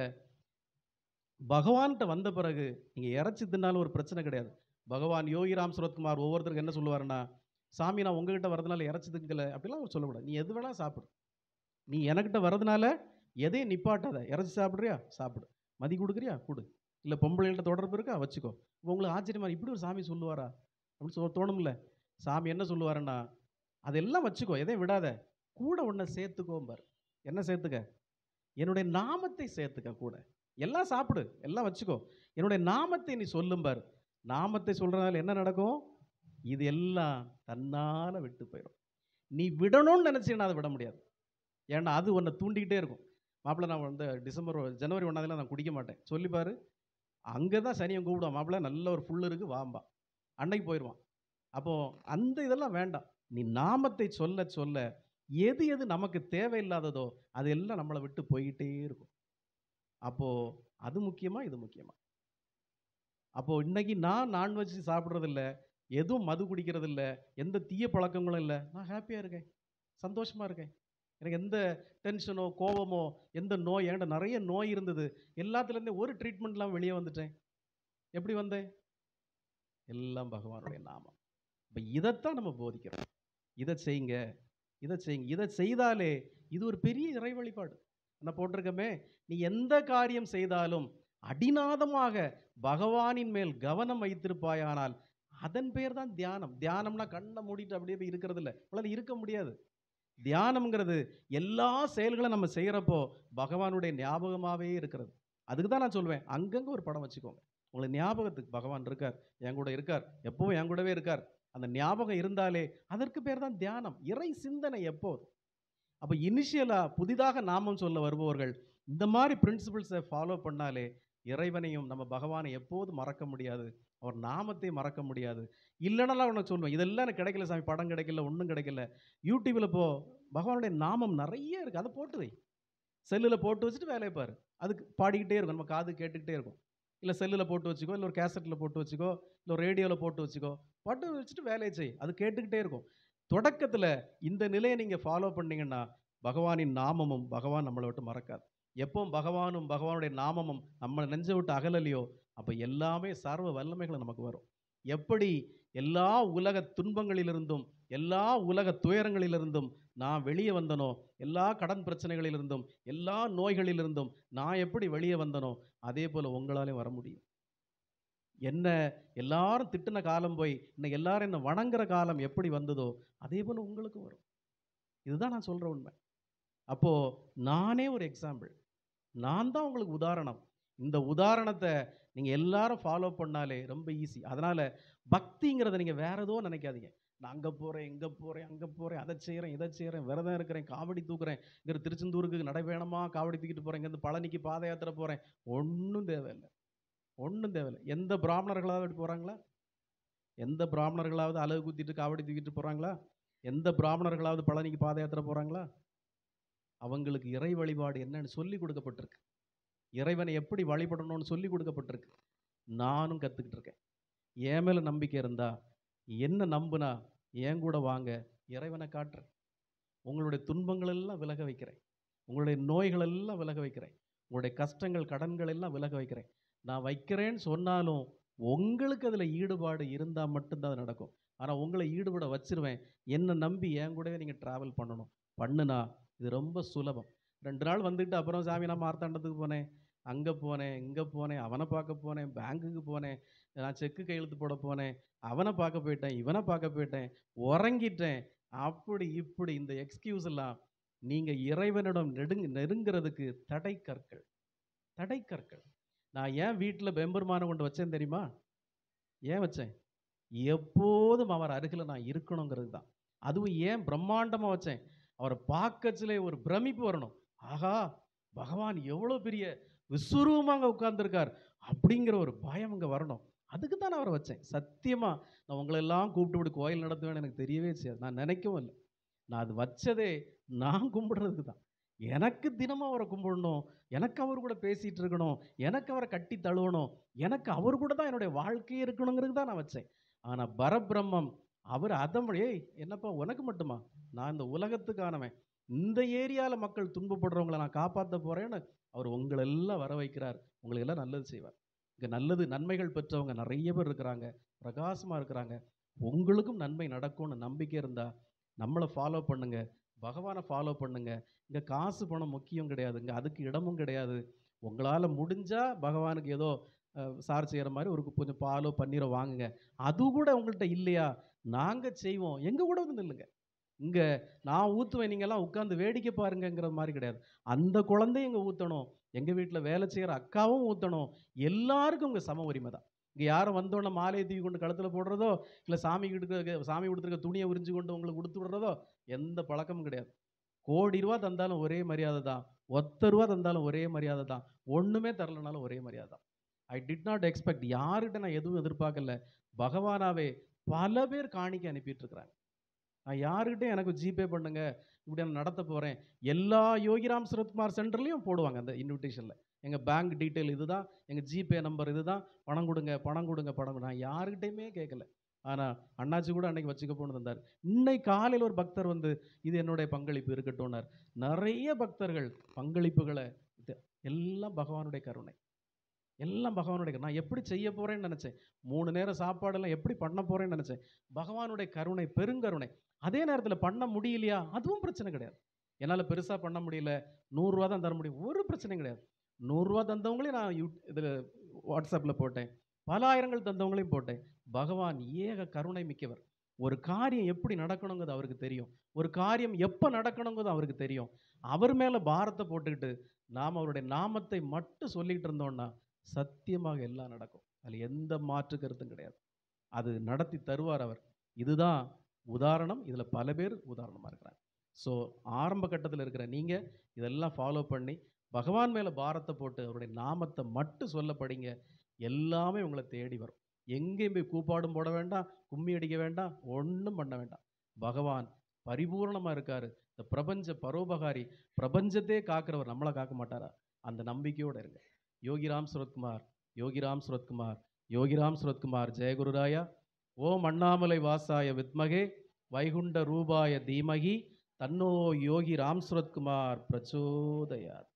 பகவான்ட்ட வந்த பிறகு நீங்க இறைச்சி தின்னாலும் ஒரு பிரச்சனை கிடையாது. பகவான் யோகிராம் சுரத்குமார் ஒவ்வொருத்தருக்கும் என்ன சொல்லுவாருன்னா, "சாமி நான் உங்ககிட்ட வரதுனால இறைச்சி திங்கல." அப்படிலாம் அவர் சொல்லக்கூடாது. "நீ எது வேணா சாப்பிடு. நீ எனக்கிட்ட வரதுனால எதையும் நிப்பாட்டாத. இறைச்சி சாப்பிடுறியா? சாப்பிடு. மதி குடுக்குறியா? குடு. இல்ல பொம்பளைங்கள்ட்ட தொடர்பு இருக்கா? வச்சுக்கோ." இப்ப உங்களுக்கு ஆச்சரியமா இருக்கு. இப்படி ஒரு சாமி சொல்லுவாரா? அப்படின்னு தோணும்ல. சாமி என்ன சொல்லுவாருன்னா, "அதெல்லாம் வச்சுக்கோ. எதையும் விடாத. கூட ஒண்ண சேர்த்துக்கோம்பாரு." என்ன சேர்த்துக்க? என்னுடைய நாமத்தை சேர்த்துக்க கூட. எல்லாம் சாப்பிடு, எல்லாம் வச்சுக்கோ. என்னுடைய நாமத்தை நீ சொல்லும்பாரு. நாமத்தை சொல்றதுனால என்ன நடக்கும்? இது எல்லாம் தன்னால விட்டு போயிரும். நீ விடணும்னு நினைச்சீன்னா அத விட முடியாது. ஏன்னா அது உன்ன தூண்டிக்கிட்டே இருக்கும். மாப்பிள நான் வந்து ஜனவரி 1 நான் குடிக்க மாட்டேன். சொல்லி பாரு. அங்க தான் சனியன் கூப்பிடுவான். மாப்பிள நல்ல ஒரு புல் இருக்கு வாம்பா. அன்னைக்கு போயிருவான். அப்போ அந்த இதெல்லாம் வேண்டாம். நீ நாமத்தை சொல்ல சொல்ல எது எது நமக்கு தேவையில்லாததோ அது எல்லாம் நம்மள விட்டு போய்க்கிட்டே இருக்கும். அப்போ அது முக்கியமா? இது முக்கியமா? அப்போ இன்னைக்கு நான் நான்வெஜ் சாப்பிடுறதில்ல. எதுவும் மது குடிக்கிறதில்ல. எந்த தீய பழக்கங்களும் இல்ல. நான் ஹேப்பியா இருக்கேன். சந்தோஷமா இருக்கேன். எனக்கு எந்த டென்ஷனோ, கோவமோ, எந்த நோய் என்கிட்ட நெறைய நோய் இருந்தது. எல்லாத்துலேருந்தும் ஒரு ட்ரீட்மெண்ட் இல்லாம வெளிய வந்துட்டேன். எப்படி வந்தேன்? எல்லாம் பகவானுடைய நாமம். இப்ப இதத்தான் நம்ம போதிக்கிறோம். இத செய்யுங்க. இத செய்யுங்க. இத செய்தாலே இது ஒரு பெரிய இறை வழிபாடு. நான் போட்டிருக்கமே, நீ எந்த காரியம் செய்தாலும் அடிநாதமாக பகவானின் மேல் கவனம் வைத்திருப்பாயானால், அதன் பெயர் தான் தியானம். தியானம்னா கண்ண மூடிட்டு அப்படியே போய் இருக்கிறது இல்ல. உங்களால இருக்க முடியாது. தியானம்ங்கிறது எல்லா செயல்களும் நம்ம செய்யறப்போ பகவானுடைய ஞாபகமாவே இருக்கிறது. அதுக்கு தான் நான் சொல்வேன், அங்கங்க ஒரு படம் வச்சுக்கோங்க. உங்களுக்கு ஞாபகத்துக்கு பகவான் இருக்கார். என் கூட இருக்கார். எப்பவும் என் கூடவே இருக்கார். அந்த ஞாபகம் இருந்தாலே அதற்கு பேர் தான் தியானம். இறை சிந்தனை எப்போது? அப்ப இனிஷியலா புதிதாக நாமம் சொல்ல வருபவர்கள் இந்த மாதிரி பிரின்சிபிள்ஸை ஃபாலோ பண்ணாலே இறைவனையும் நம்ம பகவானை எப்போதும் மறக்க முடியாது. அவர் நாமத்தை மறக்க முடியாது. இல்லைனாலும் உனக்கு சொல்லுவேன், இதெல்லாம் எனக்கு கிடைக்கல சாமி, படம் கிடைக்கல, ஒன்றும் கிடைக்கல. யூடியூப்ல போ, பகவானுடைய நாமம் நிறைய இருக்கு. அதை போட்டு வை. செல்லில் போட்டு வச்சுட்டு வேலையை பாரு. அதுக்கு பாடிக்கிட்டே இருக்கும். நம்ம காது கேட்டுக்கிட்டே இருக்கும். இல்லை செல்லில் போட்டு வச்சுக்கோ, இல்லை ஒரு கேசட்டில் போட்டு வச்சுக்கோ, இல்லை ஒரு ரேடியோவில் போட்டு வச்சுக்கோ. போட்டு வச்சுட்டு வேலையை செய். அது கேட்டுக்கிட்டே இருக்கும். தொடக்கத்தில் இந்த நிலையை நீங்கள் ஃபாலோ பண்ணீங்கன்னா பகவானின் நாமமும் பகவான் நம்மளை விட்டு மறக்காது. எப்போ பகவானும் பகவானுடைய நாமமும் நம்ம நெஞ்சை விட்டு அகலலையோ அப்போ எல்லாமே சர்வ வல்லமைகள் நமக்கு வரும். எப்படி எல்லா உலக துன்பங்களிலிருந்தும் எல்லா உலக துயரங்களிலிருந்தும் நான் வெளியே வந்தனோ, எல்லா கடன் பிரச்சனைகளிலிருந்தும் எல்லா நோய்களிலிருந்தும் நான் எப்படி வெளியே வந்தனோ அதே போல உங்களாலே வர முடியும். என்ன எல்லாரும் திட்டின காலம் போய் இன்னைக்கு எல்லாரும் என்ன வணங்குற காலம் எப்படி வந்ததோ அதே போல உங்களுக்கு வரும். இதுதான் நான் சொல்ற உண்மை. அப்போ நானே ஒரு எக்ஸாம்பிள். நான் தான் உங்களுக்கு உதாரணம். இந்த உதாரணத்தை நீங்க எல்லாரும் ஃபாலோ பண்ணாலே ரொம்ப ஈஸி. அதனால பக்திங்கிறத நீங்க வேற ஏதோ நினைக்காதீங்க. நான் அங்க போறேன், இங்க போறேன், அங்க போறேன், அதை செய்றேன், இதை செய்றேன், விரதம் இருக்கிறேன், காவடி தூக்குறேன், இங்க திருச்செந்தூருக்கு நடைபயணமா காவடி தூக்கிட்டு போறேன், இங்கேருந்து பழனிக்கு பாத யாத்திரை போறேன். ஒண்ணும் தேவையில்ல. ஒண்ணும் தேவையில்ல. எந்த பிராமணர்களாவது அப்படி போறாங்களா? எந்த பிராமணர்களாவது அலகு குத்திட்டு காவடி தூக்கிட்டு போறாங்களா? எந்த பிராமணர்களாவது பழனிக்கு பாத யாத்திரை போறாங்களா? அவங்களுக்கு இறை வழிபாடு என்னன்னு சொல்லி கொடுக்கப்பட்டிருக்கு. இறைவனை எப்படி வழிபடணும்னு சொல்லி கொடுக்கப்பட்டிருக்கு. நானும் கத்துக்கிட்டு இருக்கேன். என் மேல நம்பிக்கை இருந்தா, என்ன நம்புனா என் கூட வாங்க, இறைவனை காட்டுறேன். உங்களுடைய துன்பங்கள் எல்லாம் விலக வைக்கிறேன். உங்களுடைய நோய்கள் எல்லாம் விலக வைக்கிறேன். உங்களுடைய கஷ்டங்கள், கடன்கள் எல்லாம் விலக வைக்கிறேன். நான் வைக்கிறேன்னு சொன்னாலும் உங்களுக்கு அதுல ஈடுபாடு இருந்தா மட்டும்தான் அது நடக்கும். ஆனா உங்களை ஈடுபட வச்சிருவேன். என்ன நம்பி என் கூடவே நீங்க டிராவல் பண்ணணும். பண்ணுனா இது ரொம்ப சுலபம். 2 நாள் வந்துட்டு அப்புறம் சாமி நான் மார்த்தாண்டத்துக்கு போனேன். அங்க போனேன், இங்க போனேன், அவனை பார்க்க போனேன், பேங்குக்கு போனேன். நான் செக்கு கையெழுத்து போட போனேன், அவனை பார்க்க போயிட்டேன், இவனை பார்க்க போயிட்டேன், உறங்கிட்டேன். அப்படி இப்படி இந்த எக்ஸ்கியூஸ் எல்லாம் நீங்க இறைவனிடம் நெருங்கிறதுக்கு தடைக்கற்கள். தடைக்கற்கள். நான் ஏன் வீட்ல பெம்பெருமானை கொண்டு வச்சேன் தெரியுமா? ஏன் வச்சேன்? எப்போதும் அவர் அருகில நான் இருக்கணுங்கிறது தான். அதுவும் ஏன் பிரம்மாண்டமா வச்சேன்? அவர பார்க்கச்சிலே ஒரு பிரமிப்பு வரணும். ஆஹா! பகவான் எவ்வளோ பெரிய விஸ்வரூபமா அங்க உட்கார்ந்திருக்கார். அப்படிங்கிற ஒரு பயம் இங்க வரணும். அதுக்கு தான் நான் அவர வச்சேன். சத்தியமா நான் உங்கள எல்லாம் கூப்பிட்டு கோயில் நடத்துவேன்னு எனக்கு தெரியவே செய்யாது. நான் நினைக்கவும் இல்ல. நான் அது வச்சதே நான் கும்பிடுறதுக்கு தான். எனக்கு தினமும் அவர கும்பிடணும். எனக்கு அவர் கூட பேசிட்டு இருக்கணும். எனக்கு அவர கட்டி தழுவணும். எனக்கு அவர் கூட தான் என்னுடைய வாழ்க்கையே இருக்கணுங்கிறதுக்கு தான் நான் வச்சேன். ஆனா பரபிரம்மம் அவர் "ஏய் என்னப்பா உனக்கு மட்டுமா? நான் இந்த உலகத்துக்கானவன். இந்த ஏரியால மக்கள் துன்பப்படுறவங்கள நான் காப்பாத்த போறேன்னு" அவர் உங்கள எல்லாம் வர வைக்கிறார். உங்களுக்கு எல்லாம் நல்லது செய்வார். இங்க நல்லது நன்மைகள் பெற்றவங்க நெறைய பேர் இருக்கிறாங்க. பிரகாசமா இருக்கிறாங்க. உங்களுக்கும் நன்மை நடக்கும்னு நம்பிக்கை இருந்தா, நம்மள ஃபாலோ பண்ணுங்க. பகவான ஃபாலோ பண்ணுங்க. இங்க காசு, பணம் முக்கியம் கிடையாதுங்க. அதுக்கு இடமும் கிடையாது. உங்களால முடிஞ்சா பகவானுக்கு ஏதோ சார் செய்ற மாரி ஒரு கொஞ்சம் பாலோ, பன்னீரோ வாங்குங்க. அது கூட உங்கள்ட்ட இல்லையா? நாங்க செய்வோம். எங்க கூட வந்து நில்லுங்க. இங்க நான் ஊத்துவேன், நீங்கலாம் உட்கார்ந்து வேடிக்கை பாருங்கங்கிற மாரி கிடையாது. அந்த குழந்தையும் இங்க ஊத்தணும். எங்க வீட்ல வேலை செய்ற அக்காவும் ஊத்தணும். எல்லாருக்கும் இங்க சம உரிமை தான். இங்க யாரும் வந்தோனே மாலைய தூக்கி கொண்டு கழுத்துல போடுறதோ, இல்ல சாமி உடுத்துருக்க துணிய உரிஞ்சு கொண்டு உங்களுக்கு உடுத்து விடுறதோ, எந்த பழக்கமும் கிடையாது. கோடி ரூவா தந்தாலும் ஒரே மரியாதை தான். ஒத்த ரூவா தந்தாலும் ஒரே மரியாதை தான். ஒண்ணுமே தரலனாலும் ஒரே மரியாதை தான். ஐ டிட் நாட் எக்ஸ்பெக்ட் யார்கிட்ட நான் எதுவும் எதிர்பார்க்கல. பகவானாவே பல பேர் காணிக்கை அனுப்பிட்டு இருக்கிறாங்க. நான் யார்கிட்டயும் எனக்கு ஜிபே பண்ணுங்க. இப்படி நான் நடத்த போறேன். எல்லா யோகிராம் சுரத்குமார் சென்டர்லயும் போடுவாங்க அந்த இன்விடேஷன்ல. எங்க பேங்க் டீட்டெயில் இதுதான். எங்க ஜிபே நம்பர் இதுதான். பணம் குடுங்க, பணம் குடுங்க, பணம் குடுங்க. நான் யார்கிட்டயுமே கேட்கல. ஆனா அண்ணாச்சி கூட அன்னைக்கு வச்சுக்க போன்னு தந்தாரு. இன்னைக்கு காலையில ஒரு பக்தர் வந்து இது என்னுடைய பங்களிப்பு இருக்கட்டும்னார். நெறைய பக்தர்கள் பங்களிப்புகள இது எல்லாம் பகவானுடைய கருணை. எல்லாம் பகவானுடைய நான் எப்படி செய்ய போறேன்னு நினைச்சேன். 3 நேரம் சாப்பாடெல்லாம் எப்படி பண்ண போறேன்னு நினைச்சேன். பகவானுடைய கருணை, பெருங்கருணை. அதே நேரத்தில பண்ண முடியலையா? அதுவும் பிரச்சனை கிடையாது. என்னால பெருசா பண்ண முடியல. ரூ. 100 தான் தர முடியும். ஒரு பிரச்சனையும் கிடையாது. ரூ. 100 தந்தவங்களையும் நான் இதுல WhatsAppல போட்டேன். பல ஆயிரங்கள் தந்தவங்களையும் போட்டேன். பகவான் ஏக கருணை மிக்கவர். ஒரு காரியம் எப்படி நடக்கணுங்கிறது அவருக்கு தெரியும். ஒரு காரியம் எப்ப நடக்கணுங்கிறது அவருக்கு தெரியும். அவர் மேல பாரத்த போட்டுக்கிட்டு, நாம அவருடைய நாமத்தை மட்டும் சொல்லிட்டு இருந்தோம்னா, சத்தியமாக எல்லாம் நடக்கும். அதுல எந்த மாற்று கருத்தும் கிடையாது. அது நடத்தி தருவார் அவர். இதுதான் உதாரணம். இதுல பல பேர் உதாரணமா இருக்கிறாங்க. ஸோ ஆரம்ப கட்டத்துல இருக்கிற நீங்க இதெல்லாம் ஃபாலோ பண்ணி, பகவான் மேல பாரத்த போட்டு அவருடைய நாமத்த மட்டும் சொல்ல படிங்க. எல்லாமே உங்கள தேடி வரும். எங்கேயும் போய் கூப்பாடும் போட வேண்டாம், கும்மி அடிக்க வேண்டாம், ஒண்ணும் பண்ண வேண்டாம். பகவான் பரிபூரணமா இருக்காரு. இந்த பிரபஞ்ச பரோபகாரி, பிரபஞ்சத்தையே காக்கிறவர் நம்மள காக்க மாட்டாரா? அந்த நம்பிக்கையோட இருங்க. யோகிராம் சுரத்குமார், யோகிராம் சுரத்குமார், யோகிராம் சுரத்குமார் ஜெயகுருராயா. ஓம் அண்ணாமலை வாசாய வித்மகே வைகுண்ட ரூபாய தீமகி தன்னோ யோகி ராம் சுரத்குமார் பிரச்சோதயாத்.